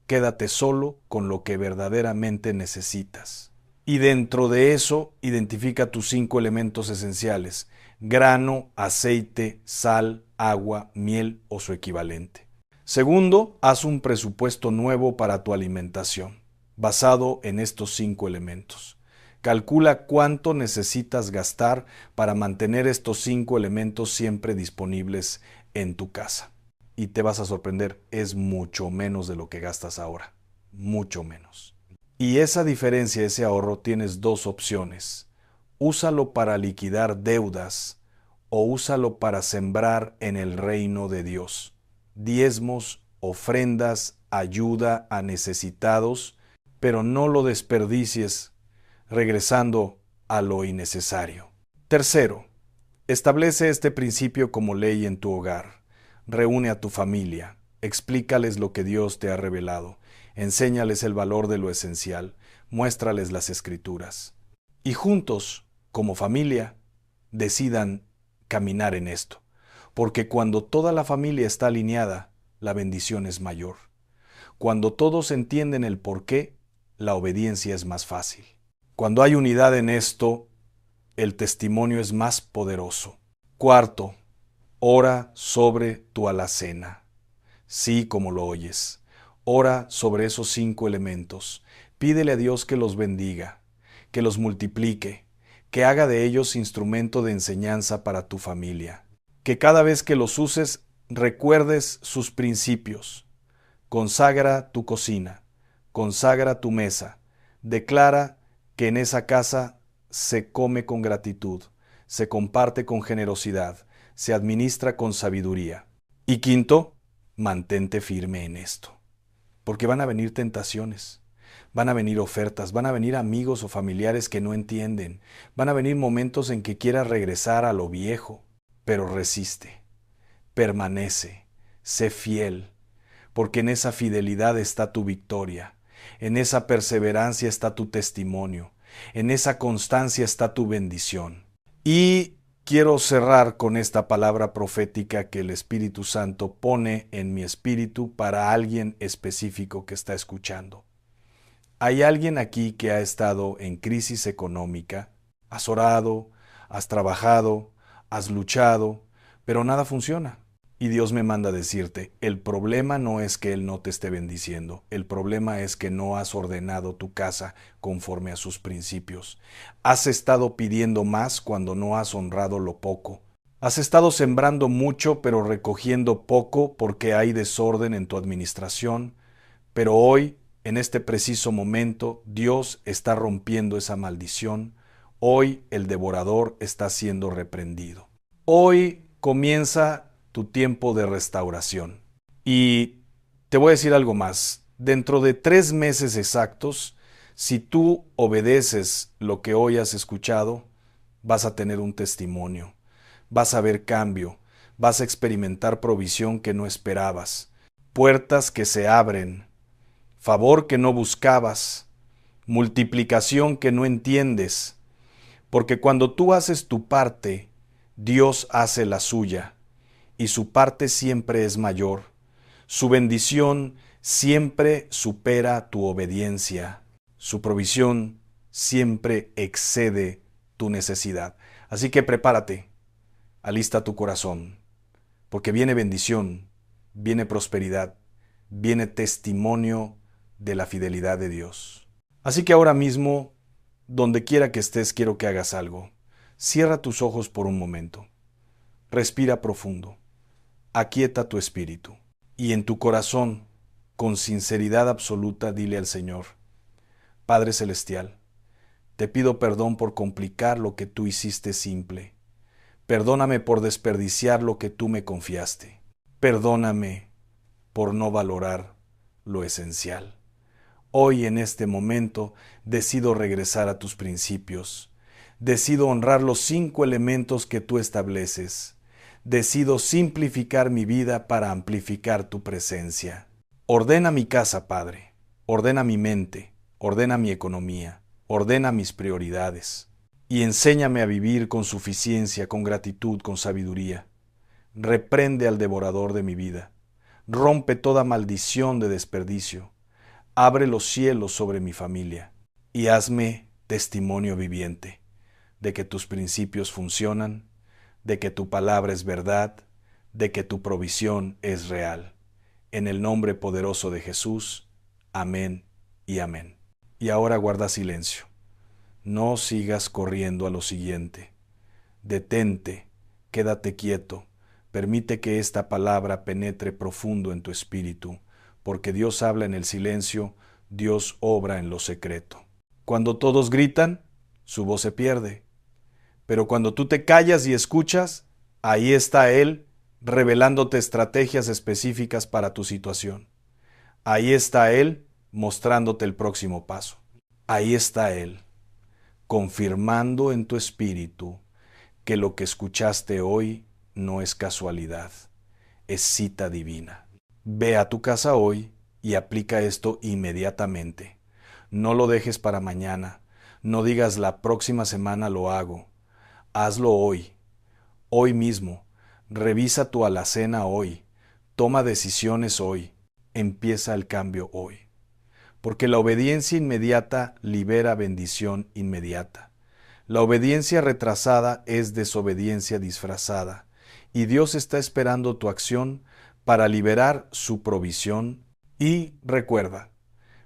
Quédate solo con lo que verdaderamente necesitas. Y dentro de eso, identifica tus 5 elementos esenciales: grano, aceite, sal, agua, miel o su equivalente. Segundo, haz un presupuesto nuevo para tu alimentación, basado en estos 5 elementos. Calcula cuánto necesitas gastar para mantener estos 5 elementos siempre disponibles en tu casa. Y te vas a sorprender, es mucho menos de lo que gastas ahora. Mucho menos. Y esa diferencia, ese ahorro, tienes 2 opciones. Úsalo para liquidar deudas o úsalo para sembrar en el reino de Dios. Diezmos ofrendas, ayuda a necesitados, pero no lo desperdicies regresando a lo innecesario. Tercero, establece este principio como ley en tu hogar. Reúne a tu familia, explícales lo que Dios te ha revelado, enséñales el valor de lo esencial, muéstrales las Escrituras. Y juntos, como familia, decidan caminar en esto, porque cuando toda la familia está alineada, la bendición es mayor. Cuando todos entienden el porqué, la obediencia es más fácil. Cuando hay unidad en esto, el testimonio es más poderoso. Cuarto, ora sobre tu alacena. Sí, como lo oyes. Ora sobre esos 5 elementos. Pídele a Dios que los bendiga, que los multiplique, que haga de ellos instrumento de enseñanza para tu familia. Que cada vez que los uses recuerdes sus principios. Consagra tu cocina, consagra tu mesa, declara que en esa casa se come con gratitud, se comparte con generosidad, se administra con sabiduría. Y quinto, mantente firme en esto, porque van a venir tentaciones, van a venir ofertas, van a venir amigos o familiares que no entienden, van a venir momentos en que quieras regresar a lo viejo, pero resiste, permanece, sé fiel, porque en esa fidelidad está tu victoria, en esa perseverancia está tu testimonio, en esa constancia está tu bendición. Y quiero cerrar con esta palabra profética que el Espíritu Santo pone en mi espíritu para alguien específico que está escuchando. Hay alguien aquí que ha estado en crisis económica, has orado, has trabajado, has luchado, pero nada funciona. Y Dios me manda a decirte, el problema no es que Él no te esté bendiciendo, el problema es que no has ordenado tu casa conforme a sus principios. Has estado pidiendo más cuando no has honrado lo poco. Has estado sembrando mucho pero recogiendo poco porque hay desorden en tu administración. Pero hoy, en este preciso momento, Dios está rompiendo esa maldición. Hoy el devorador está siendo reprendido. Hoy comienza tu tiempo de restauración. Y te voy a decir algo más. Dentro de 3 meses exactos, si tú obedeces lo que hoy has escuchado, vas a tener un testimonio, vas a ver cambio, vas a experimentar provisión que no esperabas, puertas que se abren, favor que no buscabas, multiplicación que no entiendes, porque cuando tú haces tu parte, Dios hace la suya, y su parte siempre es mayor. Su bendición siempre supera tu obediencia. Su provisión siempre excede tu necesidad. Así que prepárate, alista tu corazón, porque viene bendición, viene prosperidad, viene testimonio de la fidelidad de Dios. Así que ahora mismo, donde quiera que estés, quiero que hagas algo. Cierra tus ojos por un momento. Respira profundo. Aquieta tu espíritu y en tu corazón, con sinceridad absoluta, dile al Señor: Padre Celestial, te pido perdón por complicar lo que tú hiciste simple. Perdóname por desperdiciar lo que tú me confiaste. Perdóname por no valorar lo esencial. Hoy, en este momento, decido regresar a tus principios. Decido honrar los 5 elementos que tú estableces. Decido simplificar mi vida para amplificar tu presencia. Ordena mi casa, Padre. Ordena mi mente. Ordena mi economía. Ordena mis prioridades. Y enséñame a vivir con suficiencia, con gratitud, con sabiduría. Reprende al devorador de mi vida. Rompe toda maldición de desperdicio. Abre los cielos sobre mi familia. Y hazme testimonio viviente de que tus principios funcionan, de que tu palabra es verdad, de que tu provisión es real. En el nombre poderoso de Jesús. Amén y amén. Y ahora guarda silencio. No sigas corriendo a lo siguiente. Detente, quédate quieto. Permite que esta palabra penetre profundo en tu espíritu, porque Dios habla en el silencio, Dios obra en lo secreto. Cuando todos gritan, su voz se pierde. Pero cuando tú te callas y escuchas, ahí está Él revelándote estrategias específicas para tu situación. Ahí está Él mostrándote el próximo paso. Ahí está Él, confirmando en tu espíritu que lo que escuchaste hoy no es casualidad, es cita divina. Ve a tu casa hoy y aplica esto inmediatamente. No lo dejes para mañana. No digas la próxima semana lo hago. Hazlo hoy, hoy mismo. Revisa tu alacena hoy. Toma decisiones hoy. Empieza el cambio hoy. Porque la obediencia inmediata libera bendición inmediata. La obediencia retrasada es desobediencia disfrazada, y Dios está esperando tu acción para liberar su provisión. Y recuerda,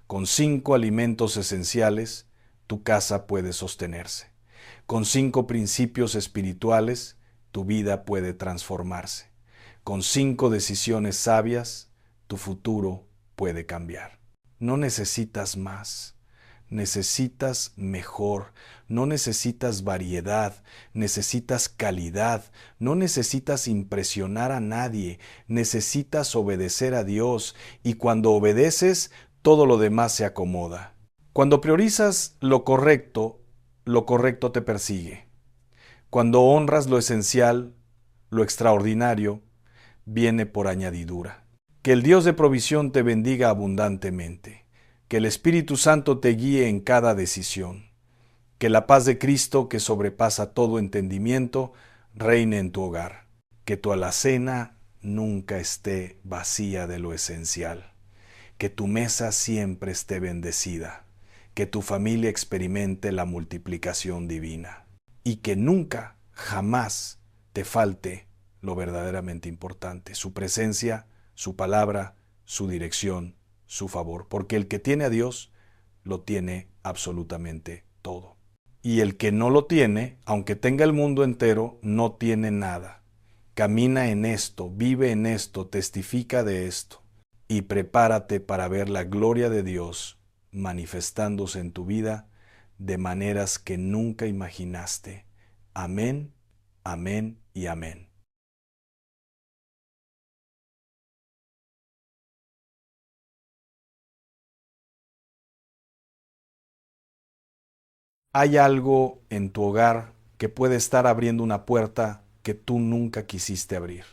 con 5 alimentos esenciales, tu casa puede sostenerse. Con 5 principios espirituales, tu vida puede transformarse. Con 5 decisiones sabias, tu futuro puede cambiar. No necesitas más. Necesitas mejor, no necesitas variedad, necesitas calidad, no necesitas impresionar a nadie, necesitas obedecer a Dios, y cuando obedeces, todo lo demás se acomoda. Cuando priorizas lo correcto te persigue. Cuando honras lo esencial, lo extraordinario viene por añadidura. Que el Dios de provisión te bendiga abundantemente. Que el Espíritu Santo te guíe en cada decisión. Que la paz de Cristo, que sobrepasa todo entendimiento, reine en tu hogar. Que tu alacena nunca esté vacía de lo esencial. Que tu mesa siempre esté bendecida. Que tu familia experimente la multiplicación divina. Y que nunca, jamás, te falte lo verdaderamente importante: su presencia, su palabra, su dirección, su favor, porque el que tiene a Dios lo tiene absolutamente todo. Y el que no lo tiene, aunque tenga el mundo entero, no tiene nada. Camina en esto, vive en esto, testifica de esto, y prepárate para ver la gloria de Dios manifestándose en tu vida de maneras que nunca imaginaste. Amén, amén y amén. Hay algo en tu hogar que puede estar abriendo una puerta que tú nunca quisiste abrir.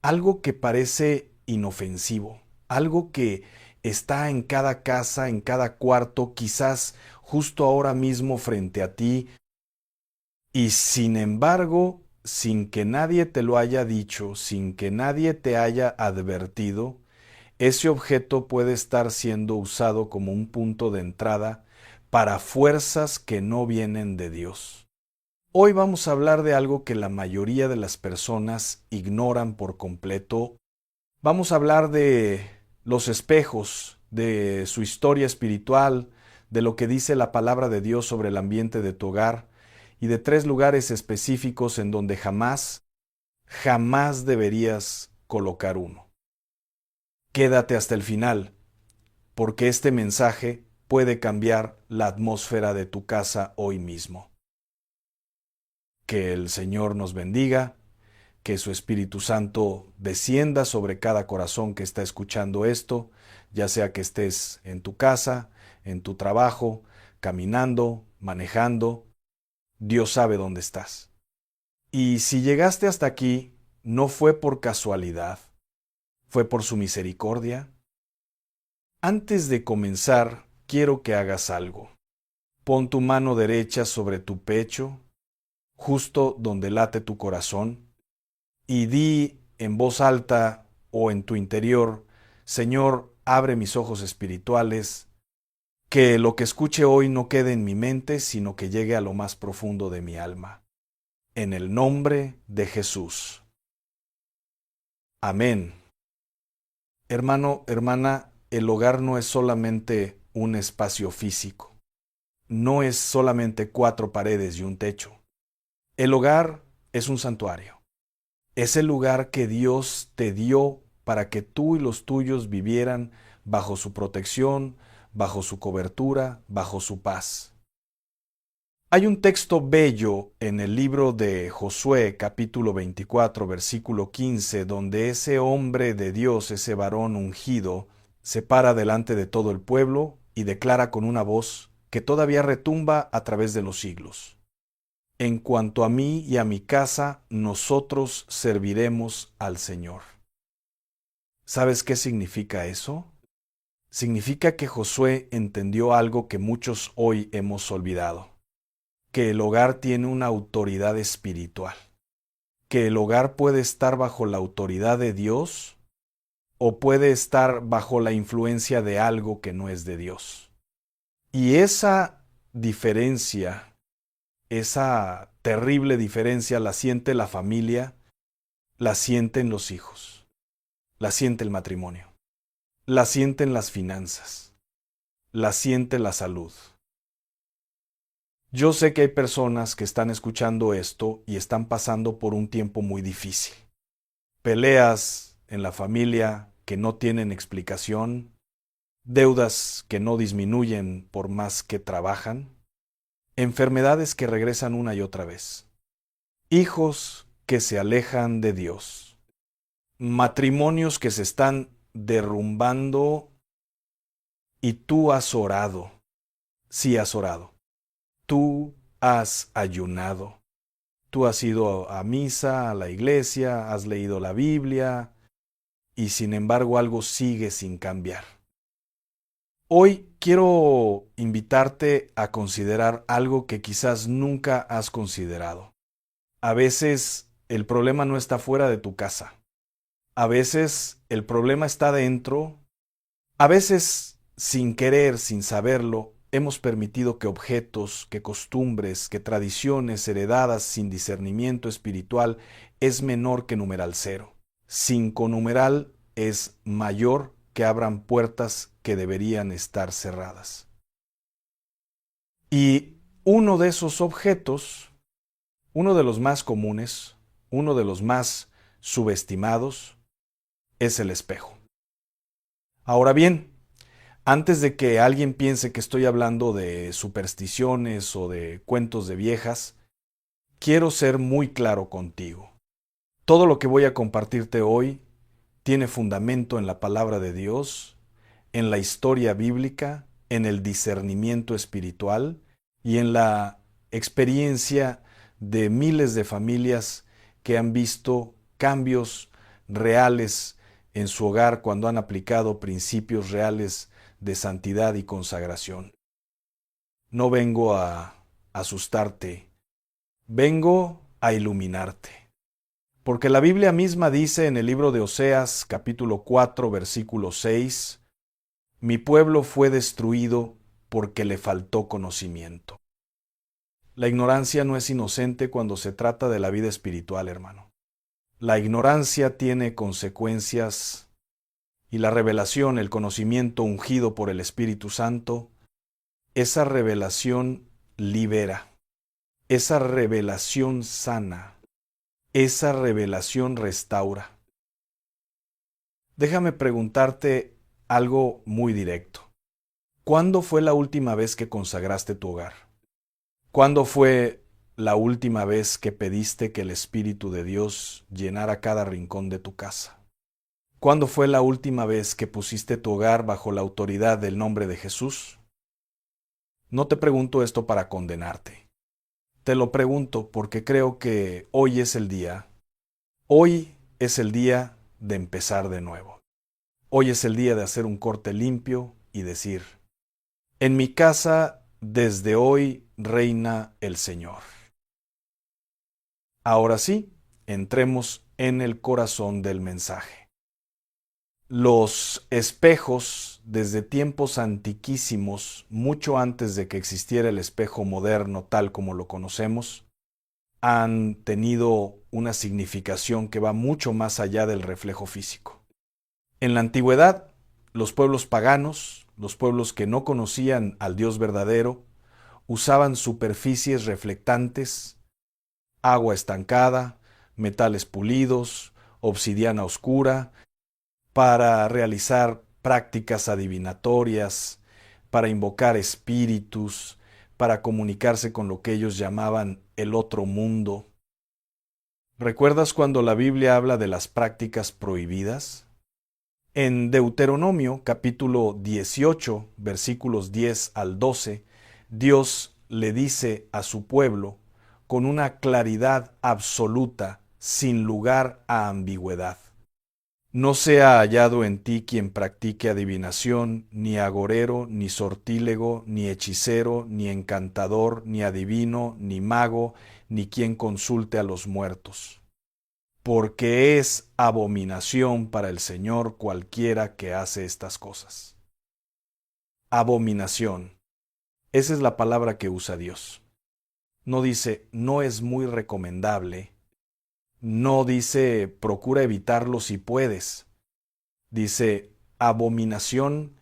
Algo que parece inofensivo, algo que está en cada casa, en cada cuarto, quizás justo ahora mismo frente a ti, y sin embargo, sin que nadie te lo haya dicho, sin que nadie te haya advertido, ese objeto puede estar siendo usado como un punto de entrada para fuerzas que no vienen de Dios. Hoy vamos a hablar de algo que la mayoría de las personas ignoran por completo. Vamos a hablar de los espejos, de su historia espiritual, de lo que dice la palabra de Dios sobre el ambiente de tu hogar, y de 3 lugares específicos en donde jamás deberías colocar uno. Quédate hasta el final, porque este mensaje puede cambiar la atmósfera de tu casa hoy mismo. Que el Señor nos bendiga, que su Espíritu Santo descienda sobre cada corazón que está escuchando esto, ya sea que estés en tu casa, en tu trabajo, caminando, manejando. Dios sabe dónde estás. Y si llegaste hasta aquí, no fue por casualidad, fue por su misericordia. Antes de comenzar, quiero que hagas algo. Pon tu mano derecha sobre tu pecho, justo donde late tu corazón, y di en voz alta o en tu interior: Señor, abre mis ojos espirituales, que lo que escuche hoy no quede en mi mente, sino que llegue a lo más profundo de mi alma. En el nombre de Jesús. Amén. Hermano, hermana, el hogar no es solamente un espacio físico. No es solamente 4 paredes y un techo. El hogar es un santuario. Es el lugar que Dios te dio para que tú y los tuyos vivieran bajo su protección, bajo su cobertura, bajo su paz. Hay un texto bello en el libro de Josué, capítulo 24, versículo 15, donde ese hombre de Dios, ese varón ungido, se para delante de todo el pueblo y declara con una voz que todavía retumba a través de los siglos: En cuanto a mí y a mi casa, nosotros serviremos al Señor. ¿Sabes qué significa eso? Significa que Josué entendió algo que muchos hoy hemos olvidado: que el hogar tiene una autoridad espiritual, que el hogar puede estar bajo la autoridad de Dios o puede estar bajo la influencia de algo que no es de Dios. Y esa diferencia, esa terrible diferencia, la siente la familia, la sienten los hijos, la siente el matrimonio, la sienten las finanzas, la siente la salud. Yo sé que hay personas que están escuchando esto y están pasando por un tiempo muy difícil. Peleas en la familia que no tienen explicación, deudas que no disminuyen por más que trabajan, enfermedades que regresan una y otra vez, hijos que se alejan de Dios, matrimonios que se están derrumbando, y tú has orado. Sí has orado. Tú has ayunado. Tú has ido a misa, a la iglesia, has leído la Biblia, y sin embargo algo sigue sin cambiar. Hoy quiero invitarte a considerar algo que quizás nunca has considerado. A veces el problema no está fuera de tu casa. A veces el problema está dentro. A veces, sin querer, sin saberlo, hemos permitido que objetos, que costumbres, que tradiciones heredadas sin discernimiento espiritual es menor que numeral cero. 5 numeral es mayor que abran puertas que deberían estar cerradas. Y uno de esos objetos, uno de los más comunes, uno de los más subestimados, es el espejo. Ahora bien, antes de que alguien piense que estoy hablando de supersticiones o de cuentos de viejas, quiero ser muy claro contigo. Todo lo que voy a compartirte hoy tiene fundamento en la palabra de Dios, en la historia bíblica, en el discernimiento espiritual y en la experiencia de miles de familias que han visto cambios reales en su hogar cuando han aplicado principios reales de santidad y consagración. No vengo a asustarte, vengo a iluminarte. Porque la Biblia misma dice en el libro de Oseas, capítulo 4, versículo 6, mi pueblo fue destruido porque le faltó conocimiento. La ignorancia no es inocente cuando se trata de la vida espiritual, hermano. La ignorancia tiene consecuencias y la revelación, el conocimiento ungido por el Espíritu Santo, esa revelación libera, esa revelación sana, esa revelación restaura. Déjame preguntarte algo muy directo. ¿Cuándo fue la última vez que consagraste tu hogar? ¿Cuándo fue la última vez que pediste que el Espíritu de Dios llenara cada rincón de tu casa? ¿Cuándo fue la última vez que pusiste tu hogar bajo la autoridad del nombre de Jesús? No te pregunto esto para condenarte. Te lo pregunto porque creo que hoy es el día de empezar de nuevo. Hoy es el día de hacer un corte limpio y decir: en mi casa desde hoy reina el Señor. Ahora sí, entremos en el corazón del mensaje. Los espejos, desde tiempos antiquísimos, mucho antes de que existiera el espejo moderno tal como lo conocemos, han tenido una significación que va mucho más allá del reflejo físico. En la antigüedad, los pueblos paganos, los pueblos que no conocían al Dios verdadero, usaban superficies reflectantes, agua estancada, metales pulidos, obsidiana oscura, para realizar prácticas adivinatorias, para invocar espíritus, para comunicarse con lo que ellos llamaban el otro mundo. ¿Recuerdas cuando la Biblia habla de las prácticas prohibidas? En Deuteronomio capítulo 18, versículos 10 al 12, Dios le dice a su pueblo con una claridad absoluta, sin lugar a ambigüedad: no sea hallado en ti quien practique adivinación, ni agorero, ni sortílego, ni hechicero, ni encantador, ni adivino, ni mago, ni quien consulte a los muertos, porque es abominación para el Señor cualquiera que hace estas cosas. Abominación. Esa es la palabra que usa Dios. No dice, no es muy recomendable. No dice, procura evitarlo si puedes. Dice, abominación,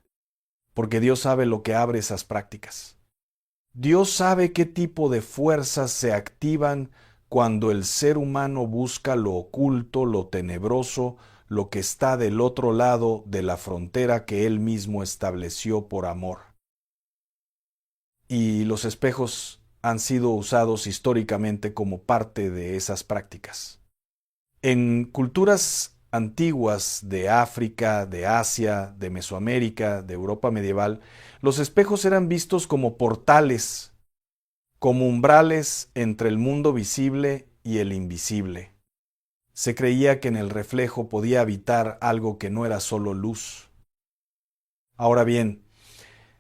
porque Dios sabe lo que abre esas prácticas. Dios sabe qué tipo de fuerzas se activan cuando el ser humano busca lo oculto, lo tenebroso, lo que está del otro lado de la frontera que Él mismo estableció por amor. Y los espejos han sido usados históricamente como parte de esas prácticas. En culturas antiguas de África, de Asia, de Mesoamérica, de Europa medieval, los espejos eran vistos como portales, como umbrales entre el mundo visible y el invisible. Se creía que en el reflejo podía habitar algo que no era solo luz. Ahora bien,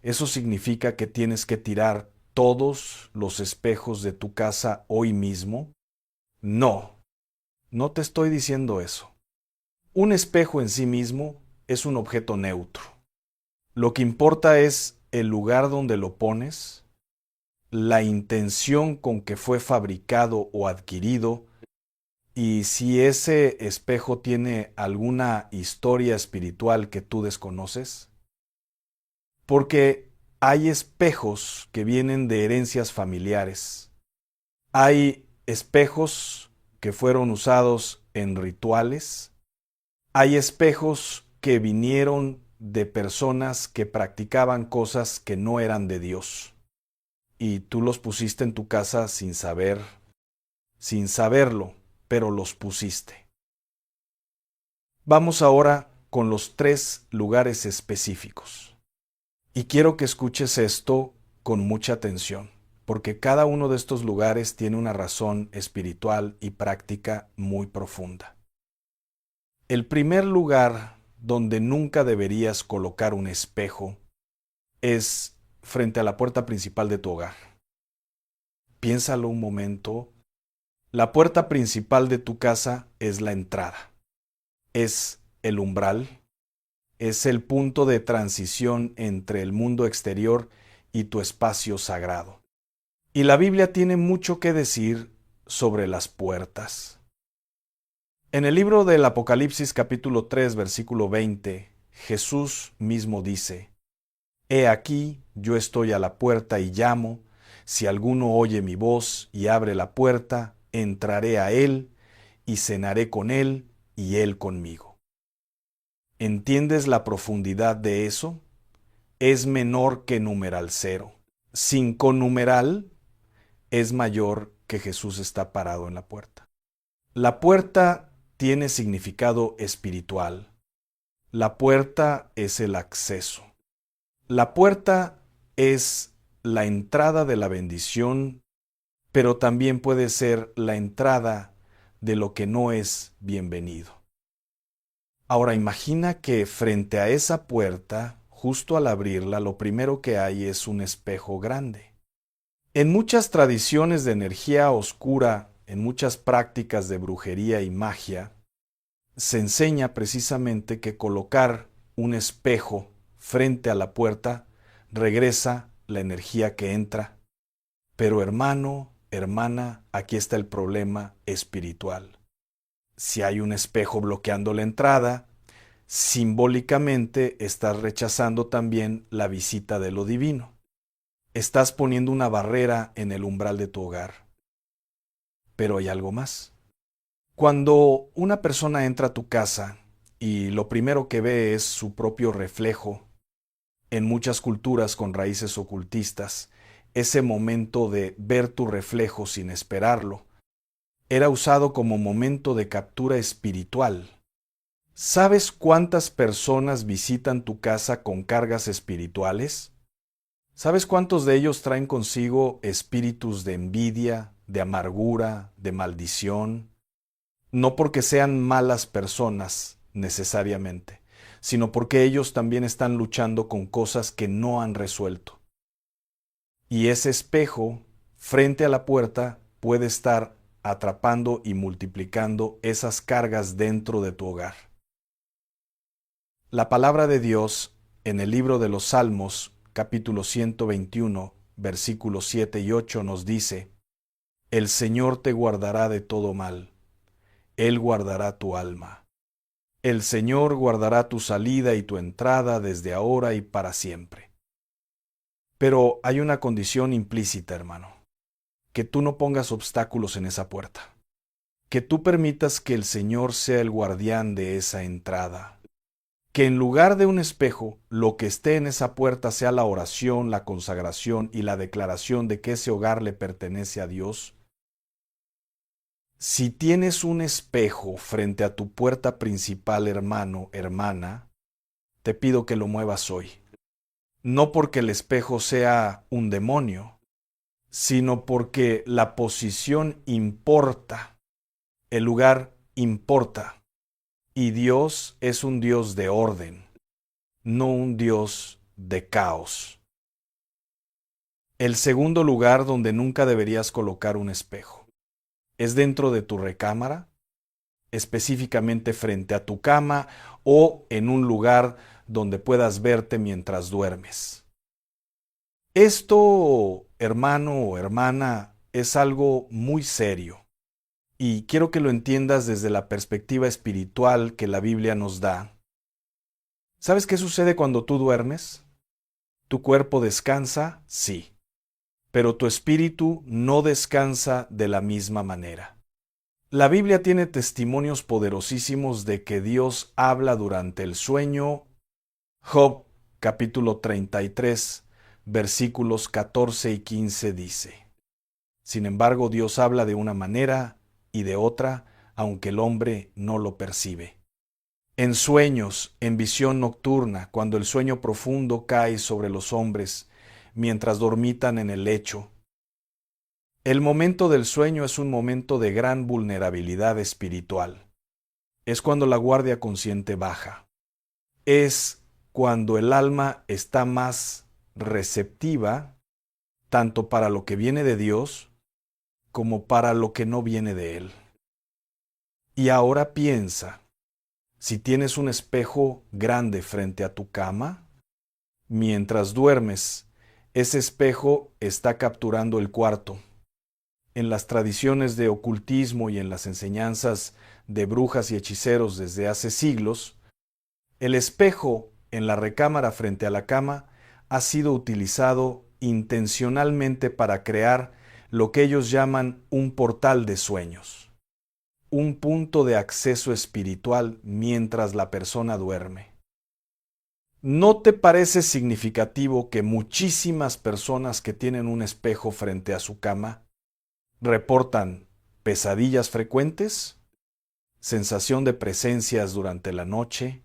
¿eso significa que tienes que tirar todos los espejos de tu casa hoy mismo? No, no te estoy diciendo eso. Un espejo en sí mismo es un objeto neutro. Lo que importa es el lugar donde lo pones, la intención con que fue fabricado o adquirido, y si ese espejo tiene alguna historia espiritual que tú desconoces. Porque hay espejos que vienen de herencias familiares. Hay espejos que fueron usados en rituales. Hay espejos que vinieron de personas que practicaban cosas que no eran de Dios. Y tú los pusiste en tu casa sin saberlo, pero los pusiste. Vamos ahora con los 3 lugares específicos. Y quiero que escuches esto con mucha atención, porque cada uno de estos lugares tiene una razón espiritual y práctica muy profunda. El primer lugar donde nunca deberías colocar un espejo es frente a la puerta principal de tu hogar. Piénsalo un momento. La puerta principal de tu casa es la entrada. Es el umbral. Es el punto de transición entre el mundo exterior y tu espacio sagrado. Y la Biblia tiene mucho que decir sobre las puertas. En el libro del Apocalipsis capítulo 3 versículo 20, Jesús mismo dice: He aquí, yo estoy a la puerta y llamo. Si alguno oye mi voz y abre la puerta, entraré a él y cenaré con él y él conmigo. ¿Entiendes la profundidad de eso? Es menor que numeral 0. 5 numeral es mayor que Jesús está parado en la puerta. La puerta tiene significado espiritual. La puerta es el acceso. La puerta es la entrada de la bendición, pero también puede ser la entrada de lo que no es bienvenido. Ahora imagina que frente a esa puerta, justo al abrirla, lo primero que hay es un espejo grande. En muchas tradiciones de energía oscura, en muchas prácticas de brujería y magia, se enseña precisamente que colocar un espejo frente a la puerta regresa la energía que entra. Pero hermano, hermana, aquí está el problema espiritual. Si hay un espejo bloqueando la entrada, simbólicamente estás rechazando también la visita de lo divino. Estás poniendo una barrera en el umbral de tu hogar. Pero hay algo más. Cuando una persona entra a tu casa y lo primero que ve es su propio reflejo, en muchas culturas con raíces ocultistas, ese momento de ver tu reflejo sin esperarlo, era usado como momento de captura espiritual. ¿Sabes cuántas personas visitan tu casa con cargas espirituales? ¿Sabes cuántos de ellos traen consigo espíritus de envidia, de amargura, de maldición? No porque sean malas personas necesariamente, sino porque ellos también están luchando con cosas que no han resuelto. Y ese espejo frente a la puerta puede estar atrapando y multiplicando esas cargas dentro de tu hogar. La palabra de Dios en el libro de los Salmos, capítulo 121, versículos 7 y 8 nos dice: El Señor te guardará de todo mal, Él guardará tu alma. El Señor guardará tu salida y tu entrada desde ahora y para siempre. Pero hay una condición implícita, hermano: que tú no pongas obstáculos en esa puerta, que tú permitas que el Señor sea el guardián de esa entrada, que en lugar de un espejo, lo que esté en esa puerta sea la oración, la consagración y la declaración de que ese hogar le pertenece a Dios. Si tienes un espejo frente a tu puerta principal, hermano, hermana, te pido que lo muevas hoy. No porque el espejo sea un demonio, sino porque la posición importa, el lugar importa, y Dios es un Dios de orden, no un Dios de caos. El segundo lugar donde nunca deberías colocar un espejo es dentro de tu recámara, específicamente frente a tu cama o en un lugar donde puedas verte mientras duermes. Esto, hermano o hermana, es algo muy serio y quiero que lo entiendas desde la perspectiva espiritual que la Biblia nos da. ¿Sabes qué sucede cuando tú duermes? ¿Tu cuerpo descansa? Sí, pero tu espíritu no descansa de la misma manera. La Biblia tiene testimonios poderosísimos de que Dios habla durante el sueño. Job, capítulo 33, versículos 14 y 15 dice: Sin embargo, Dios habla de una manera y de otra, aunque el hombre no lo percibe. En sueños, en visión nocturna, cuando el sueño profundo cae sobre los hombres, mientras dormitan en el lecho. El momento del sueño es un momento de gran vulnerabilidad espiritual. Es cuando la guardia consciente baja. Es cuando el alma está más receptiva, tanto para lo que viene de Dios como para lo que no viene de Él. Y ahora piensa, si tienes un espejo grande frente a tu cama, mientras duermes, ese espejo está capturando el cuarto. En las tradiciones de ocultismo y en las enseñanzas de brujas y hechiceros desde hace siglos, el espejo en la recámara frente a la cama ha sido utilizado intencionalmente para crear lo que ellos llaman un portal de sueños, un punto de acceso espiritual mientras la persona duerme. ¿No te parece significativo que muchísimas personas que tienen un espejo frente a su cama reportan pesadillas frecuentes, sensación de presencias durante la noche,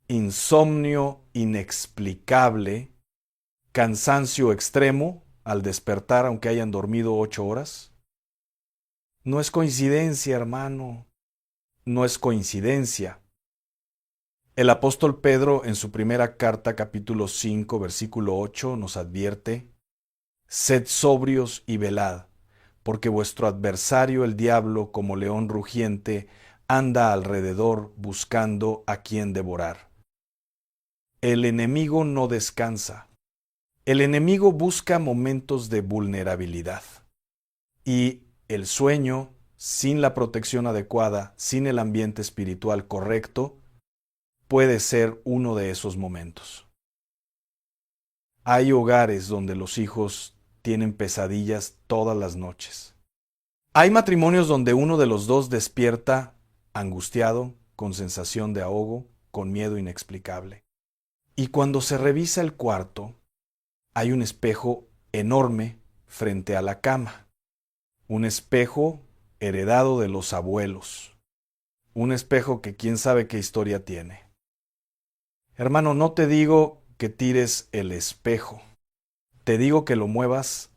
insomnio inexplicable, cansancio extremo al despertar aunque hayan dormido 8 horas? No es coincidencia, hermano, no es coincidencia. El apóstol Pedro en su primera carta, capítulo 5, versículo 8, nos advierte: Sed sobrios y velad, porque vuestro adversario el diablo, como león rugiente, anda alrededor buscando a quien devorar. El enemigo no descansa. El enemigo busca momentos de vulnerabilidad. Y el sueño, sin la protección adecuada, sin el ambiente espiritual correcto, puede ser uno de esos momentos. Hay hogares donde los hijos tienen pesadillas todas las noches. Hay matrimonios donde uno de los dos despierta angustiado, con sensación de ahogo, con miedo inexplicable. Y cuando se revisa el cuarto, hay un espejo enorme frente a la cama, un espejo heredado de los abuelos, un espejo que quién sabe qué historia tiene. Hermano, no te digo que tires el espejo, te digo que lo muevas,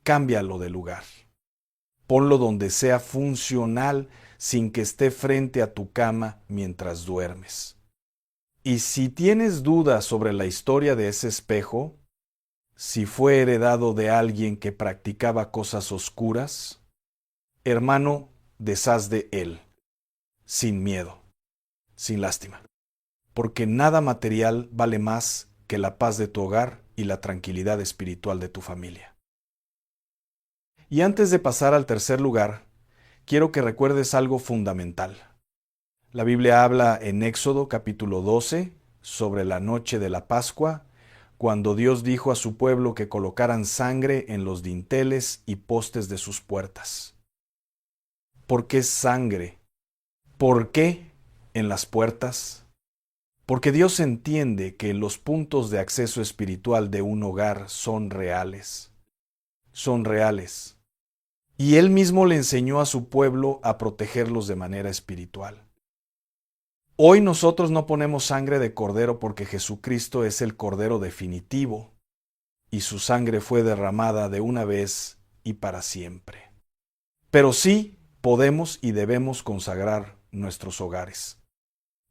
cámbialo de lugar. Ponlo donde sea funcional sin que esté frente a tu cama mientras duermes. Y si tienes dudas sobre la historia de ese espejo, si fue heredado de alguien que practicaba cosas oscuras, hermano, deshaz de él, sin miedo, sin lástima, porque nada material vale más que la paz de tu hogar y la tranquilidad espiritual de tu familia. Y antes de pasar al tercer lugar, quiero que recuerdes algo fundamental. La Biblia habla en Éxodo capítulo 12 sobre la noche de la Pascua, cuando Dios dijo a su pueblo que colocaran sangre en los dinteles y postes de sus puertas. ¿Por qué sangre? ¿Por qué en las puertas? Porque Dios entiende que los puntos de acceso espiritual de un hogar son reales. Son reales. Y Él mismo le enseñó a su pueblo a protegerlos de manera espiritual. Hoy nosotros no ponemos sangre de cordero porque Jesucristo es el cordero definitivo y su sangre fue derramada de una vez y para siempre. Pero sí podemos y debemos consagrar nuestros hogares.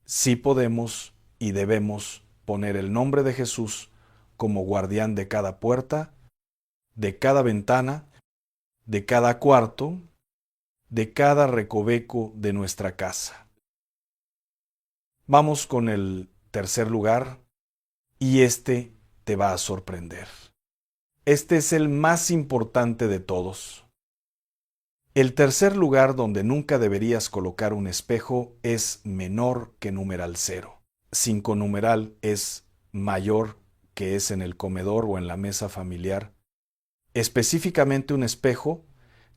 Sí podemos y debemos poner el nombre de Jesús como guardián de cada puerta, de cada ventana, de cada cuarto, de cada recoveco de nuestra casa. Vamos con el tercer lugar y este te va a sorprender. Este es el más importante de todos. El tercer lugar donde nunca deberías colocar un espejo es menor que numeral 0. 5 numeral es mayor que es en el comedor o en la mesa familiar. Específicamente un espejo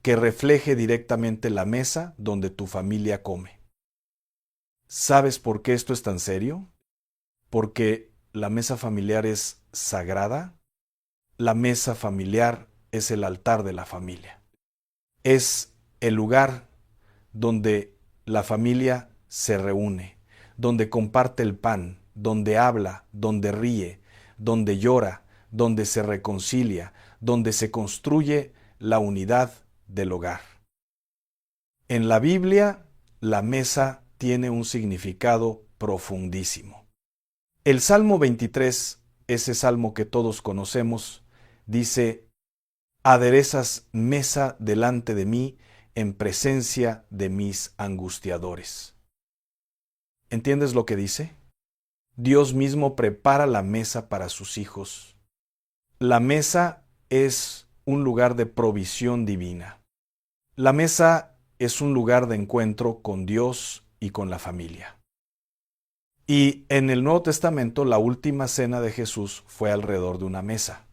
que refleje directamente la mesa donde tu familia come. ¿Sabes por qué esto es tan serio? Porque la mesa familiar es sagrada. La mesa familiar es el altar de la familia. Es el lugar donde la familia se reúne, donde comparte el pan, donde habla, donde ríe, donde llora, donde se reconcilia, donde se construye la unidad del hogar. En la Biblia, la mesa tiene un significado profundísimo. El Salmo 23, ese salmo que todos conocemos, dice: aderezas mesa delante de mí en presencia de mis angustiadores. ¿Entiendes lo que dice? Dios mismo prepara la mesa para sus hijos. La mesa es un lugar de provisión divina. La mesa es un lugar de encuentro con Dios y con la familia. Y en el Nuevo Testamento, la última cena de Jesús fue alrededor de una mesa.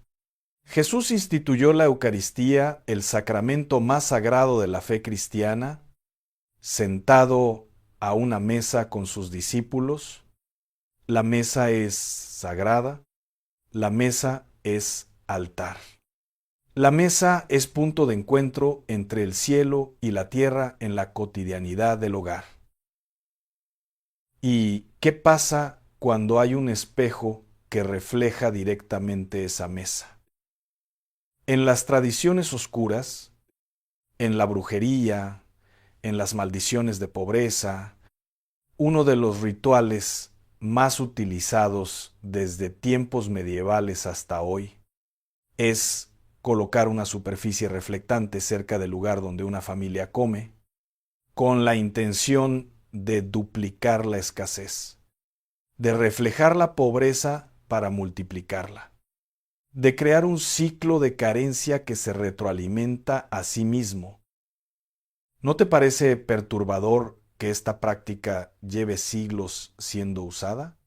Jesús instituyó la Eucaristía, el sacramento más sagrado de la fe cristiana, sentado a una mesa con sus discípulos. La mesa es sagrada, la mesa es altar. La mesa es punto de encuentro entre el cielo y la tierra en la cotidianidad del hogar. ¿Y qué pasa cuando hay un espejo que refleja directamente esa mesa? En las tradiciones oscuras, en la brujería, en las maldiciones de pobreza, uno de los rituales más utilizados desde tiempos medievales hasta hoy es colocar una superficie reflectante cerca del lugar donde una familia come, con la intención de duplicar la escasez, de reflejar la pobreza para multiplicarla, de crear un ciclo de carencia que se retroalimenta a sí mismo. ¿No te parece perturbador que esta práctica lleve siglos siendo usada?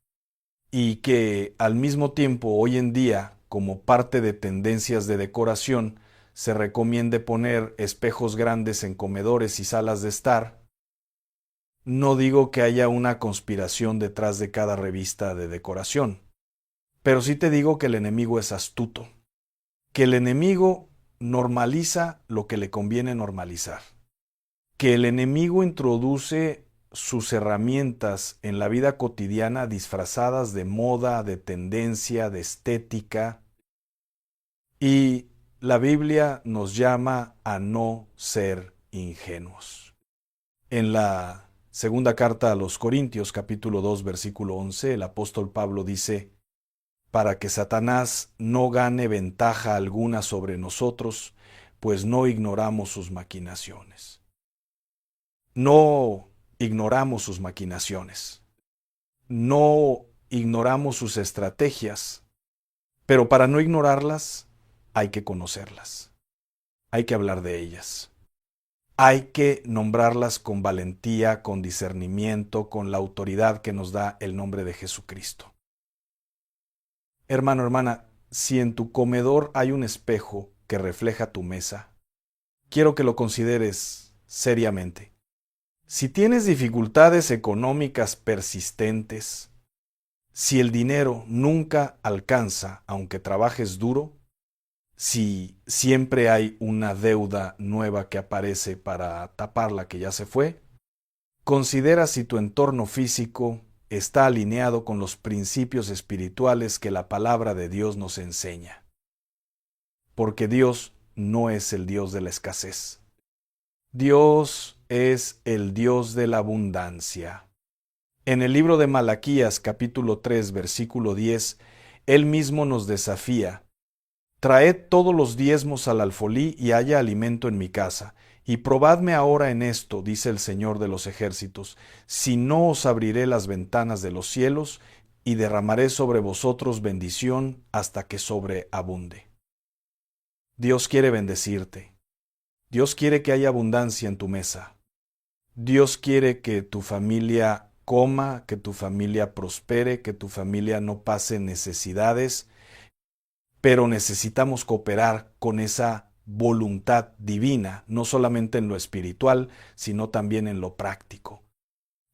Y que al mismo tiempo hoy en día, como parte de tendencias de decoración, se recomiende poner espejos grandes en comedores y salas de estar. No digo que haya una conspiración detrás de cada revista de decoración, pero sí te digo que el enemigo es astuto que el enemigo normaliza lo que le conviene normalizar, que el enemigo introduce sus herramientas en la vida cotidiana disfrazadas de moda, de tendencia, de estética, y la Biblia nos llama a no ser ingenuos. En la segunda carta a los Corintios, capítulo 2, versículo 11, el apóstol Pablo dice: para que Satanás no gane ventaja alguna sobre nosotros, pues no ignoramos sus maquinaciones. No ignoramos sus maquinaciones. No ignoramos sus estrategias, pero para no ignorarlas hay que conocerlas. Hay que hablar de ellas. Hay que nombrarlas con valentía, con discernimiento, con la autoridad que nos da el nombre de Jesucristo. Hermano, hermana, si en tu comedor hay un espejo que refleja tu mesa, quiero que lo consideres seriamente. Si tienes dificultades económicas persistentes, si el dinero nunca alcanza aunque trabajes duro, si siempre hay una deuda nueva que aparece para tapar la que ya se fue, considera si tu entorno físico está alineado con los principios espirituales que la palabra de Dios nos enseña. Porque Dios no es el Dios de la escasez. Dios es el Dios de la abundancia. En el libro de Malaquías, capítulo 3, versículo 10, Él mismo nos desafía: traed todos los diezmos al alfolí y haya alimento en mi casa. Y probadme ahora en esto, dice el Señor de los ejércitos, si no os abriré las ventanas de los cielos y derramaré sobre vosotros bendición hasta que sobreabunde. Dios quiere bendecirte. Dios quiere que haya abundancia en tu mesa. Dios quiere que tu familia coma, que tu familia prospere, que tu familia no pase necesidades, pero necesitamos cooperar con esa voluntad divina, no solamente en lo espiritual, sino también en lo práctico.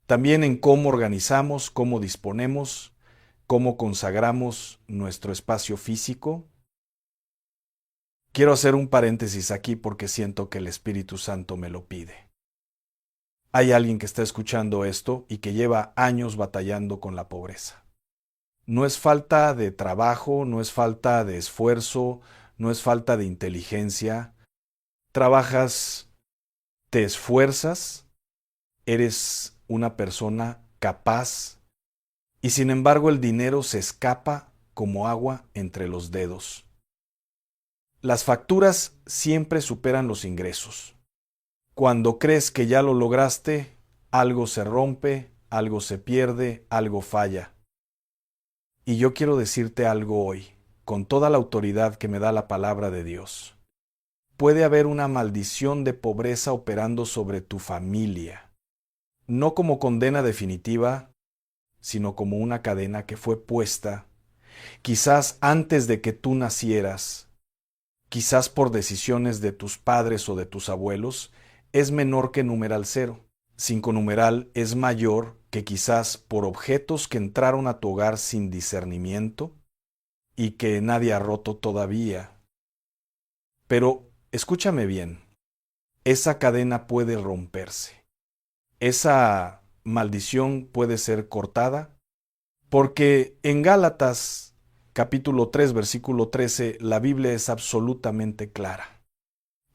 También en cómo organizamos, cómo disponemos, cómo consagramos nuestro espacio físico. Quiero hacer un paréntesis aquí porque siento que el Espíritu Santo me lo pide. Hay alguien que está escuchando esto y que lleva años batallando con la pobreza. No es falta de trabajo, no es falta de esfuerzo, no es falta de inteligencia. Trabajas, te esfuerzas, eres una persona capaz y sin embargo el dinero se escapa como agua entre los dedos. Las facturas siempre superan los ingresos. Cuando crees que ya lo lograste, algo se rompe, algo se pierde, algo falla. Y yo quiero decirte algo hoy, con toda la autoridad que me da la palabra de Dios. Puede haber una maldición de pobreza operando sobre tu familia, no como condena definitiva, sino como una cadena que fue puesta, quizás antes de que tú nacieras, quizás por decisiones de tus padres o de tus abuelos, es menor que numeral 0. 5 numeral es mayor que quizás por objetos que entraron a tu hogar sin discernimiento y que nadie ha roto todavía. Pero escúchame bien, esa cadena puede romperse. Esa maldición puede ser cortada porque en Gálatas capítulo 3 versículo 13 la Biblia es absolutamente clara.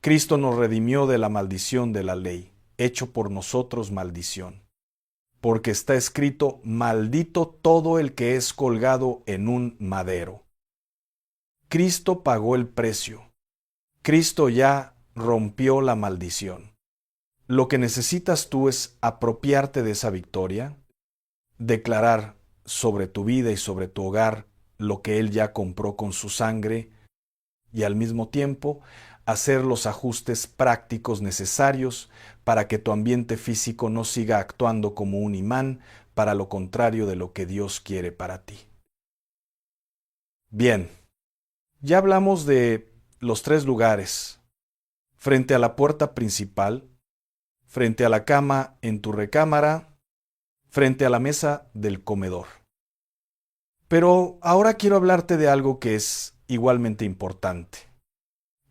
Cristo nos redimió de la maldición de la ley, hecho por nosotros maldición. Porque está escrito: maldito todo el que es colgado en un madero. Cristo pagó el precio. Cristo ya rompió la maldición. Lo que necesitas tú es apropiarte de esa victoria, declarar sobre tu vida y sobre tu hogar lo que Él ya compró con su sangre y al mismo tiempo hacer los ajustes prácticos necesarios para que tu ambiente físico no siga actuando como un imán para lo contrario de lo que Dios quiere para ti. Bien, ya hablamos de los 3 lugares: frente a la puerta principal, frente a la cama en tu recámara, frente a la mesa del comedor. Pero ahora quiero hablarte de algo que es igualmente importante.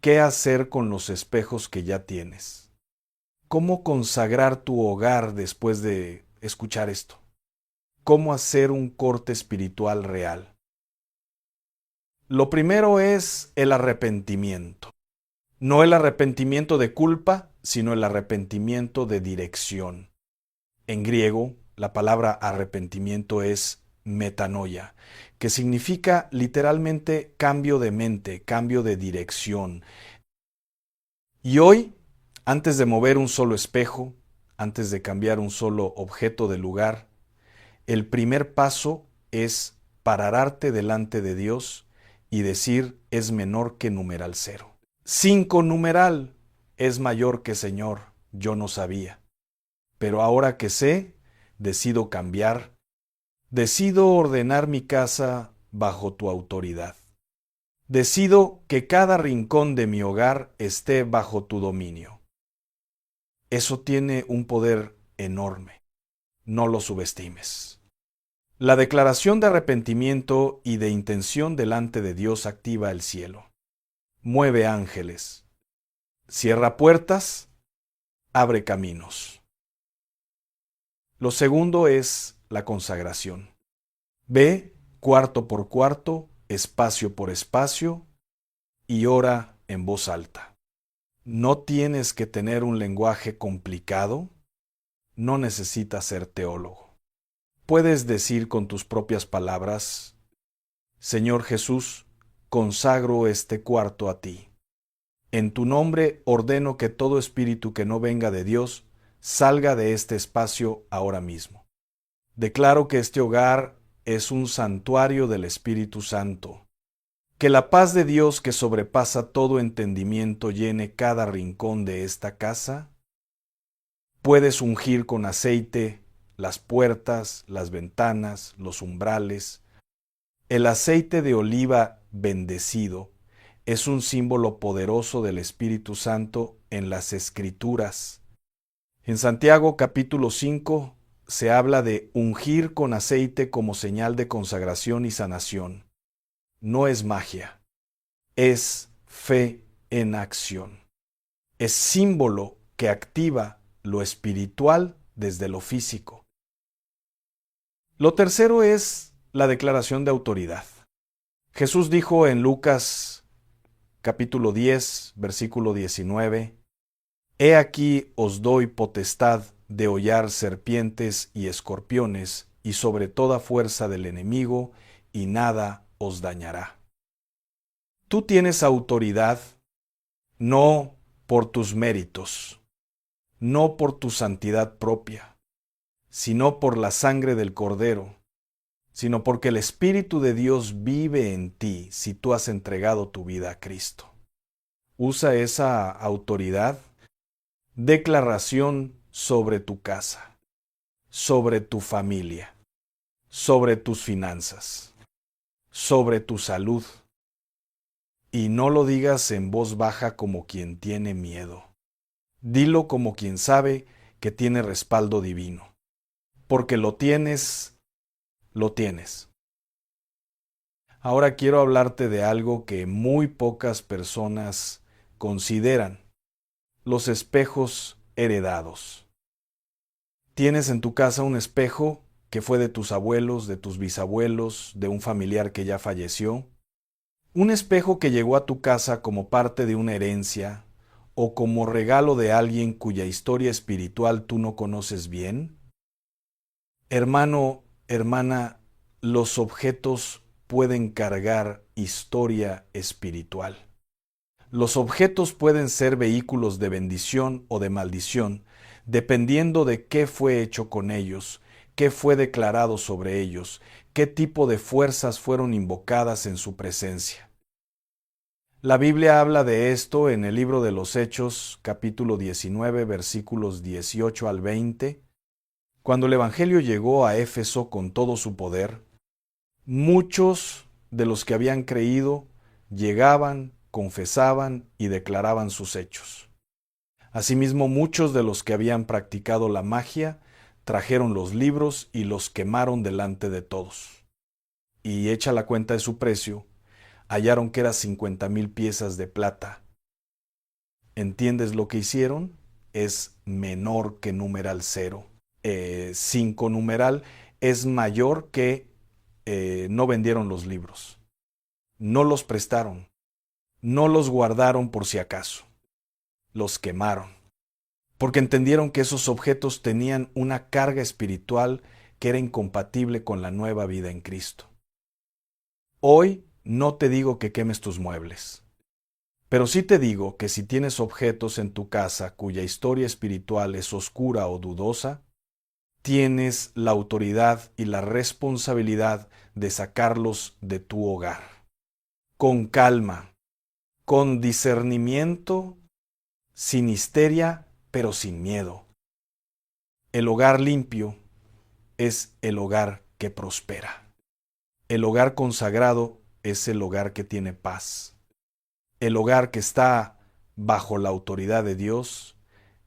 ¿Qué hacer con los espejos que ya tienes? ¿Cómo consagrar tu hogar después de escuchar esto? ¿Cómo hacer un corte espiritual real? Lo primero es el arrepentimiento. No el arrepentimiento de culpa, sino el arrepentimiento de dirección. En griego, la palabra arrepentimiento es metanoia, que significa literalmente cambio de mente, cambio de dirección. Y hoy, antes de mover un solo espejo, antes de cambiar un solo objeto de lugar, el primer paso es pararte delante de Dios y decir es menor que numeral 0. 5 numeral es mayor que Señor, yo no sabía. Pero ahora que sé, decido cambiar, decido ordenar mi casa bajo tu autoridad. Decido que cada rincón de mi hogar esté bajo tu dominio. Eso tiene un poder enorme. No lo subestimes. La declaración de arrepentimiento y de intención delante de Dios activa el cielo. Mueve ángeles. Cierra puertas. Abre caminos. Lo segundo es la consagración. Ve cuarto por cuarto, espacio por espacio y ora en voz alta. No tienes que tener un lenguaje complicado, no necesitas ser teólogo. Puedes decir con tus propias palabras, Señor Jesús, consagro este cuarto a ti. En tu nombre ordeno que todo espíritu que no venga de Dios salga de este espacio ahora mismo. Declaro que este hogar es un santuario del Espíritu Santo. Que la paz de Dios que sobrepasa todo entendimiento llene cada rincón de esta casa. Puedes ungir con aceite las puertas, las ventanas, los umbrales. El aceite de oliva bendecido es un símbolo poderoso del Espíritu Santo en las Escrituras. En Santiago capítulo 5 se habla de ungir con aceite como señal de consagración y sanación. No es magia, es fe en acción. Es símbolo que activa lo espiritual desde lo físico. Lo tercero es la declaración de autoridad. Jesús dijo en Lucas capítulo 10, versículo 19, He aquí os doy potestad de hollar serpientes y escorpiones y sobre toda fuerza del enemigo, y nada os dañará. Tú tienes autoridad no por tus méritos, no por tu santidad propia, sino por la sangre del Cordero, sino porque el Espíritu de Dios vive en ti si tú has entregado tu vida a Cristo. Usa esa autoridad. Declaración sobre tu casa, sobre tu familia, sobre tus finanzas, sobre tu salud. Y no lo digas en voz baja como quien tiene miedo. Dilo como quien sabe que tiene respaldo divino. Porque lo tienes, lo tienes. Ahora quiero hablarte de algo que muy pocas personas consideran: los espejos heredados. Tienes en tu casa un espejo que fue de tus abuelos, de tus bisabuelos, de un familiar que ya falleció. Un espejo que llegó a tu casa como parte de una herencia o como regalo de alguien cuya historia espiritual tú no conoces bien. Hermano, hermana, los objetos pueden cargar historia espiritual. Los objetos pueden ser vehículos de bendición o de maldición, dependiendo de qué fue hecho con ellos, qué fue declarado sobre ellos, qué tipo de fuerzas fueron invocadas en su presencia. La Biblia habla de esto en el libro de los Hechos, capítulo 19, versículos 18 al 20. Cuando el Evangelio llegó a Éfeso con todo su poder, muchos de los que habían creído llegaban, confesaban y declaraban sus hechos. Asimismo, muchos de los que habían practicado la magia trajeron los libros y los quemaron delante de todos. Y hecha la cuenta de su precio, hallaron que eran 50,000 piezas de plata, ¿Entiendes lo que hicieron? Es menor que numeral 0. 5 numeral es mayor que no vendieron los libros, no los prestaron, no los guardaron por si acaso, los quemaron, porque entendieron que esos objetos tenían una carga espiritual que era incompatible con la nueva vida en Cristo. Hoy no te digo que quemes tus muebles, pero sí te digo que si tienes objetos en tu casa cuya historia espiritual es oscura o dudosa, tienes la autoridad y la responsabilidad de sacarlos de tu hogar. Con calma, con discernimiento, sin histeria, pero sin miedo. El hogar limpio es el hogar que prospera. El hogar consagrado es el hogar que tiene paz. El hogar que está bajo la autoridad de Dios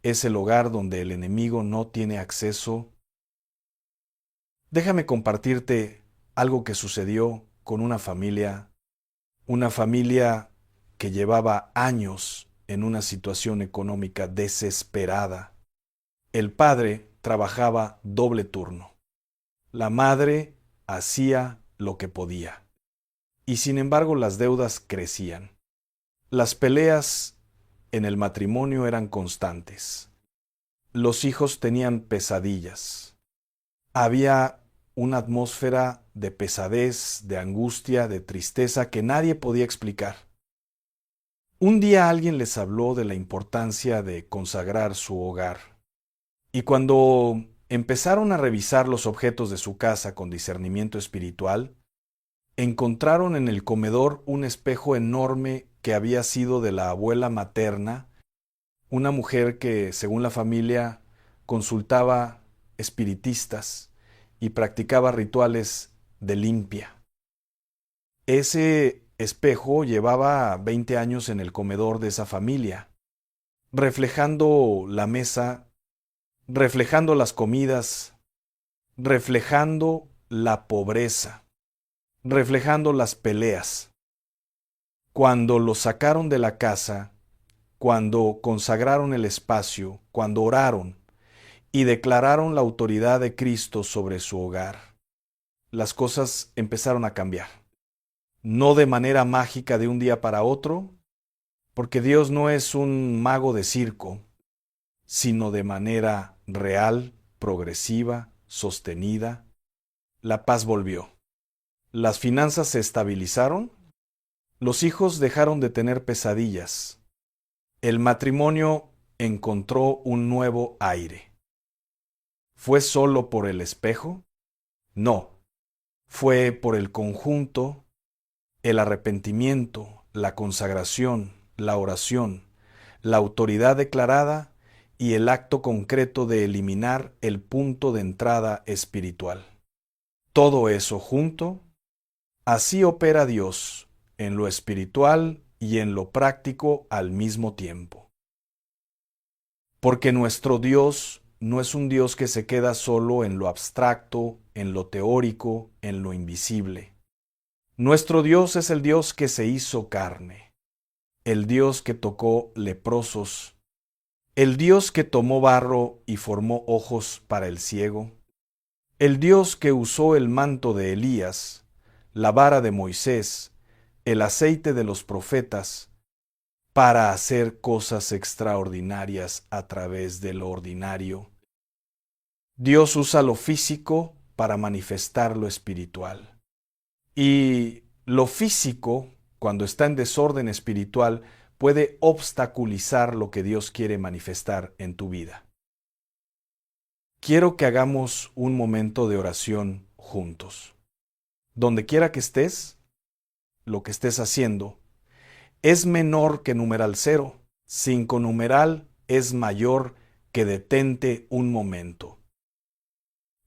es el hogar donde el enemigo no tiene acceso. Déjame compartirte algo que sucedió con una familia que llevaba años en una situación económica desesperada. El padre trabajaba doble turno. La madre hacía lo que podía. Y sin embargo las deudas crecían. Las peleas en el matrimonio eran constantes. Los hijos tenían pesadillas. Había una atmósfera de pesadez, de angustia, de tristeza que nadie podía explicar. Un día alguien les habló de la importancia de consagrar su hogar. Y cuando empezaron a revisar los objetos de su casa con discernimiento espiritual, encontraron en el comedor un espejo enorme que había sido de la abuela materna, una mujer que, según la familia, consultaba espiritistas y practicaba rituales de limpia. Ese espejo llevaba 20 años en el comedor de esa familia, reflejando la mesa, reflejando las comidas, reflejando la pobreza, reflejando las peleas. Cuando lo sacaron de la casa, cuando consagraron el espacio, cuando oraron y declararon la autoridad de Cristo sobre su hogar, las cosas empezaron a cambiar. No de manera mágica de un día para otro, porque Dios no es un mago de circo, sino de manera real, progresiva, sostenida. La paz volvió. Las finanzas se estabilizaron. Los hijos dejaron de tener pesadillas. El matrimonio encontró un nuevo aire. ¿Fue solo por el espejo? No. Fue por el conjunto, el arrepentimiento, la consagración, la oración, la autoridad declarada y el acto concreto de eliminar el punto de entrada espiritual. Todo eso junto, así opera Dios en lo espiritual y en lo práctico al mismo tiempo. Porque nuestro Dios no es un Dios que se queda solo en lo abstracto, en lo teórico, en lo invisible. Nuestro Dios es el Dios que se hizo carne, el Dios que tocó leprosos, el Dios que tomó barro y formó ojos para el ciego, el Dios que usó el manto de Elías, la vara de Moisés, el aceite de los profetas, para hacer cosas extraordinarias a través de lo ordinario. Dios usa lo físico para manifestar lo espiritual. Y lo físico, cuando está en desorden espiritual, puede obstaculizar lo que Dios quiere manifestar en tu vida. Quiero que hagamos un momento de oración juntos. Donde quiera que estés, lo que estés haciendo, es menor que numeral 0. 5 numeral es mayor que detente un momento.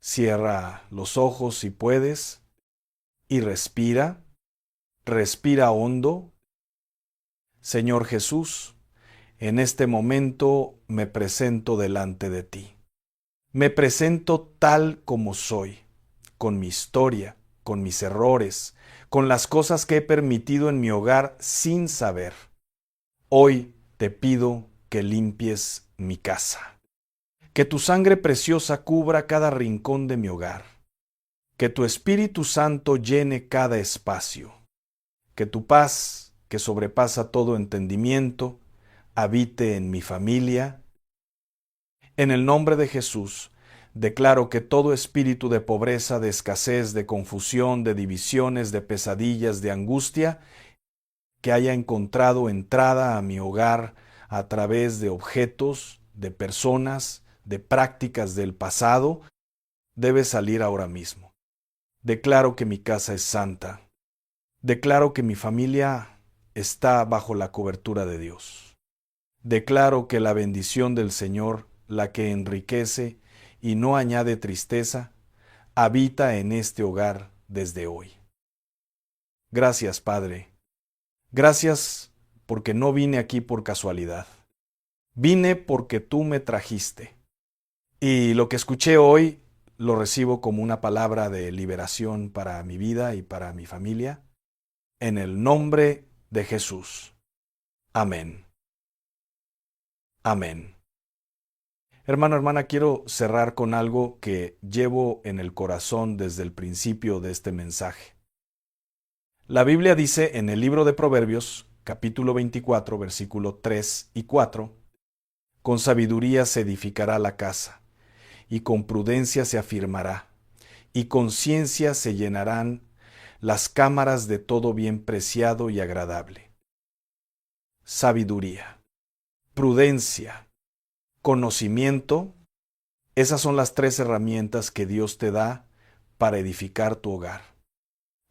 Cierra los ojos si puedes y respira hondo. Señor Jesús, en este momento me presento delante de ti. Me presento tal como soy, con mi historia, con mis errores, con las cosas que he permitido en mi hogar sin saber. Hoy te pido que limpies mi casa. Que tu sangre preciosa cubra cada rincón de mi hogar. Que tu Espíritu Santo llene cada espacio. Que tu paz, que sobrepasa todo entendimiento, habite en mi familia. En el nombre de Jesús, declaro que todo espíritu de pobreza, de escasez, de confusión, de divisiones, de pesadillas, de angustia, que haya encontrado entrada a mi hogar a través de objetos, de personas, de prácticas del pasado, debe salir ahora mismo. Declaro que mi casa es santa. Declaro que mi familia está bajo la cobertura de Dios. Declaro que la bendición del Señor, la que enriquece y no añade tristeza, habita en este hogar desde hoy. Gracias, Padre. Gracias porque no vine aquí por casualidad. Vine porque tú me trajiste. Y lo que escuché hoy lo recibo como una palabra de liberación para mi vida y para mi familia. En el nombre de Jesús. Amén. Amén. Hermano, hermana, quiero cerrar con algo que llevo en el corazón desde el principio de este mensaje. La Biblia dice en el libro de Proverbios, capítulo 24, versículo 3 y 4, con sabiduría se edificará la casa, y con prudencia se afirmará, y con ciencia se llenarán las cámaras de todo bien preciado y agradable. Sabiduría, prudencia, conocimiento, esas son las tres herramientas que Dios te da para edificar tu hogar.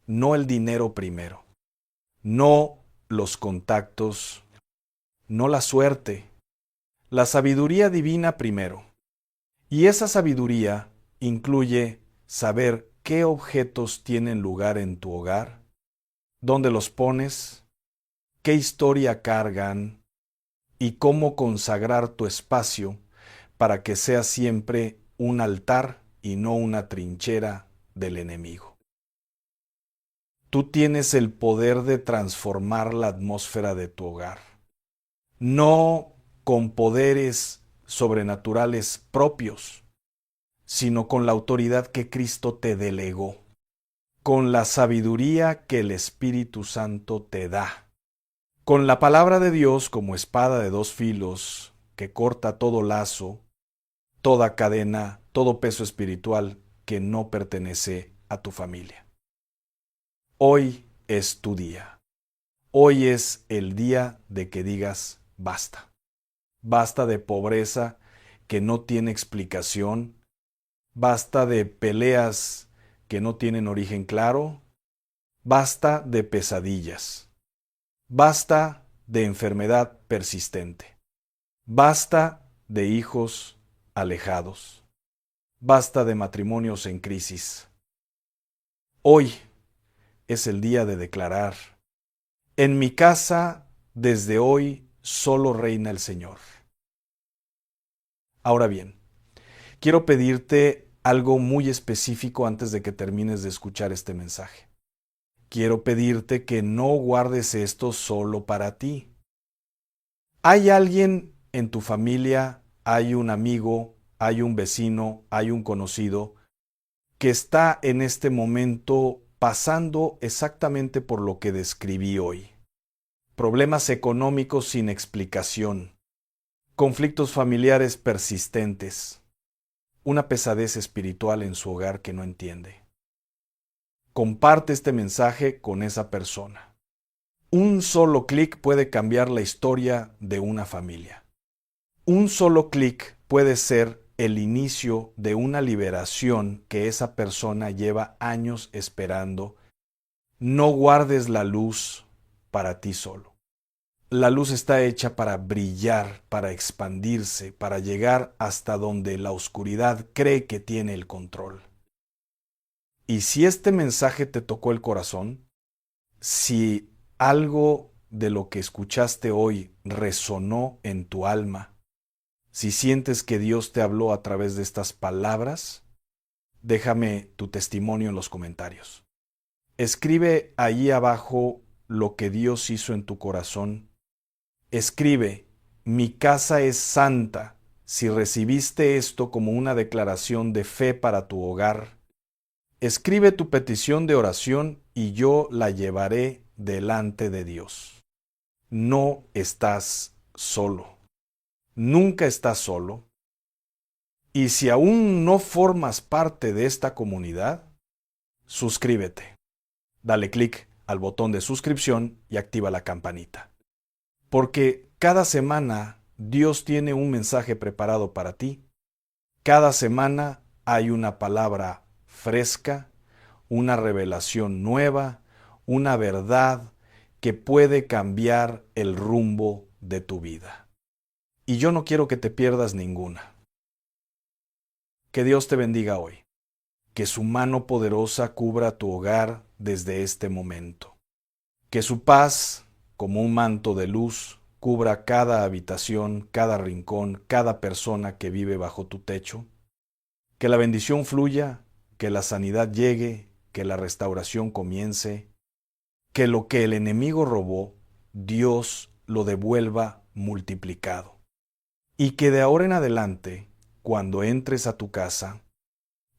No el dinero primero, no los contactos, no la suerte, la sabiduría divina primero. Y esa sabiduría incluye saber qué objetos tienen lugar en tu hogar, dónde los pones, qué historia cargan y cómo consagrar tu espacio para que sea siempre un altar y no una trinchera del enemigo. Tú tienes el poder de transformar la atmósfera de tu hogar, no con poderes sobrenaturales propios, sino con la autoridad que Cristo te delegó, con la sabiduría que el Espíritu Santo te da, con la palabra de Dios como espada de dos filos que corta todo lazo, toda cadena, todo peso espiritual que no pertenece a tu familia. Hoy es tu día. Hoy es el día de que digas basta. Basta de pobreza que no tiene explicación. Basta de peleas que no tienen origen claro. Basta de pesadillas. Basta de enfermedad persistente. Basta de hijos alejados. Basta de matrimonios en crisis. Hoy es el día de declarar: en mi casa, desde hoy, solo reina el Señor. Ahora bien, quiero pedirte algo muy específico antes de que termines de escuchar este mensaje. Quiero pedirte que no guardes esto solo para ti. ¿Hay alguien en tu familia, hay un amigo, hay un vecino, hay un conocido que está en este momento pasando exactamente por lo que describí hoy? Problemas económicos sin explicación, conflictos familiares persistentes, una pesadez espiritual en su hogar que no entiende. Comparte este mensaje con esa persona. Un solo clic puede cambiar la historia de una familia. Un solo clic puede ser el inicio de una liberación que esa persona lleva años esperando. No guardes la luz para ti solo. La luz está hecha para brillar, para expandirse, para llegar hasta donde la oscuridad cree que tiene el control. Y si este mensaje te tocó el corazón, si algo de lo que escuchaste hoy resonó en tu alma, si sientes que Dios te habló a través de estas palabras, déjame tu testimonio en los comentarios. Escribe ahí abajo lo que Dios hizo en tu corazón. Escribe: Mi casa es santa. Si recibiste esto como una declaración de fe para tu hogar, escribe tu petición de oración y yo la llevaré delante de Dios. No estás solo. Nunca estás solo. Y si aún no formas parte de esta comunidad, suscríbete. Dale clic al botón de suscripción y activa la campanita. Porque cada semana Dios tiene un mensaje preparado para ti. Cada semana hay una palabra fresca, una revelación nueva, una verdad que puede cambiar el rumbo de tu vida. Y yo no quiero que te pierdas ninguna. Que Dios te bendiga hoy. Que su mano poderosa cubra tu hogar desde este momento. Que su paz, como un manto de luz, cubra cada habitación, cada rincón, cada persona que vive bajo tu techo. Que la bendición fluya, que la sanidad llegue, que la restauración comience, que lo que el enemigo robó, Dios lo devuelva multiplicado. Y que de ahora en adelante, cuando entres a tu casa,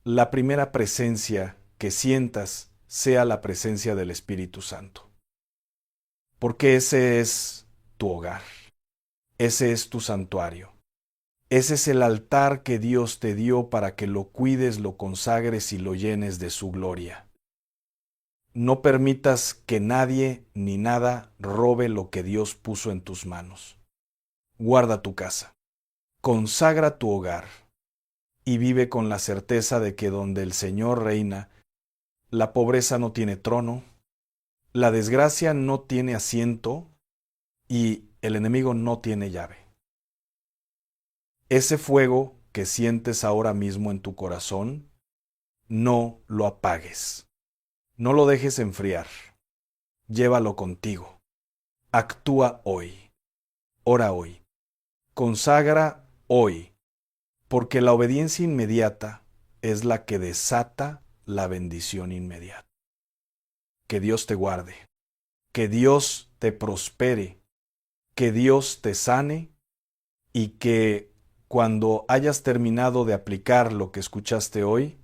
la primera presencia que sientas sea la presencia del Espíritu Santo. Porque ese es tu hogar, ese es tu santuario. Ese es el altar que Dios te dio para que lo cuides, lo consagres y lo llenes de su gloria. No permitas que nadie ni nada robe lo que Dios puso en tus manos. Guarda tu casa, consagra tu hogar y vive con la certeza de que donde el Señor reina, la pobreza no tiene trono, la desgracia no tiene asiento y el enemigo no tiene llave. Ese fuego que sientes ahora mismo en tu corazón, no lo apagues. No lo dejes enfriar. Llévalo contigo. Actúa hoy. Ora hoy. Consagra hoy. Porque la obediencia inmediata es la que desata la bendición inmediata. Que Dios te guarde. Que Dios te prospere. Que Dios te sane. Y que cuando hayas terminado de aplicar lo que escuchaste hoy,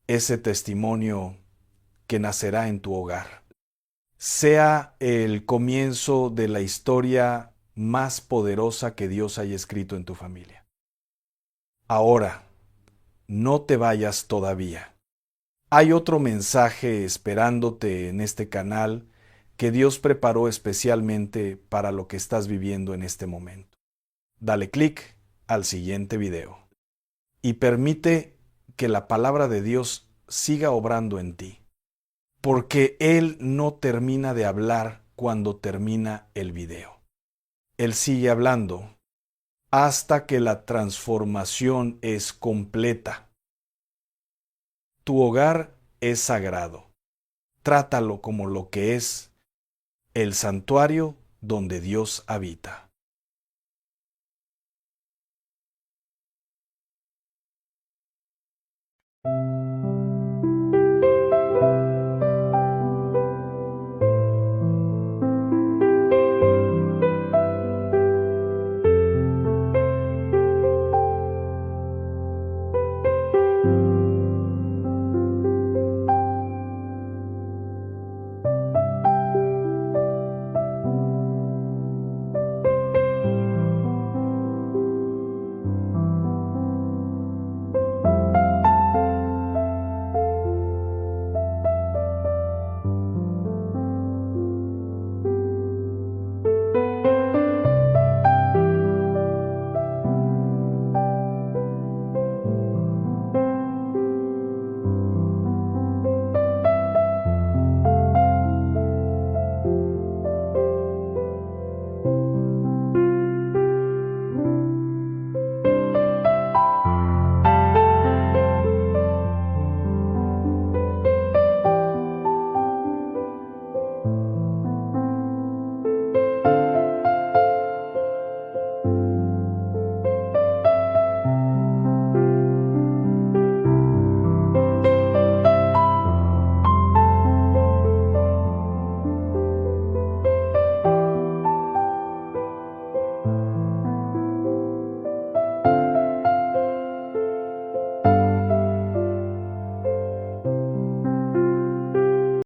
ese testimonio que nacerá en tu hogar sea el comienzo de la historia más poderosa que Dios haya escrito en tu familia. Ahora, no te vayas todavía. Hay otro mensaje esperándote en este canal que Dios preparó especialmente para lo que estás viviendo en este momento. Dale clic al siguiente video y permite que la palabra de Dios siga obrando en ti. Porque Él no termina de hablar cuando termina el video. Él sigue hablando hasta que la transformación es completa. Tu hogar es sagrado. Trátalo como lo que es, el santuario donde Dios habita.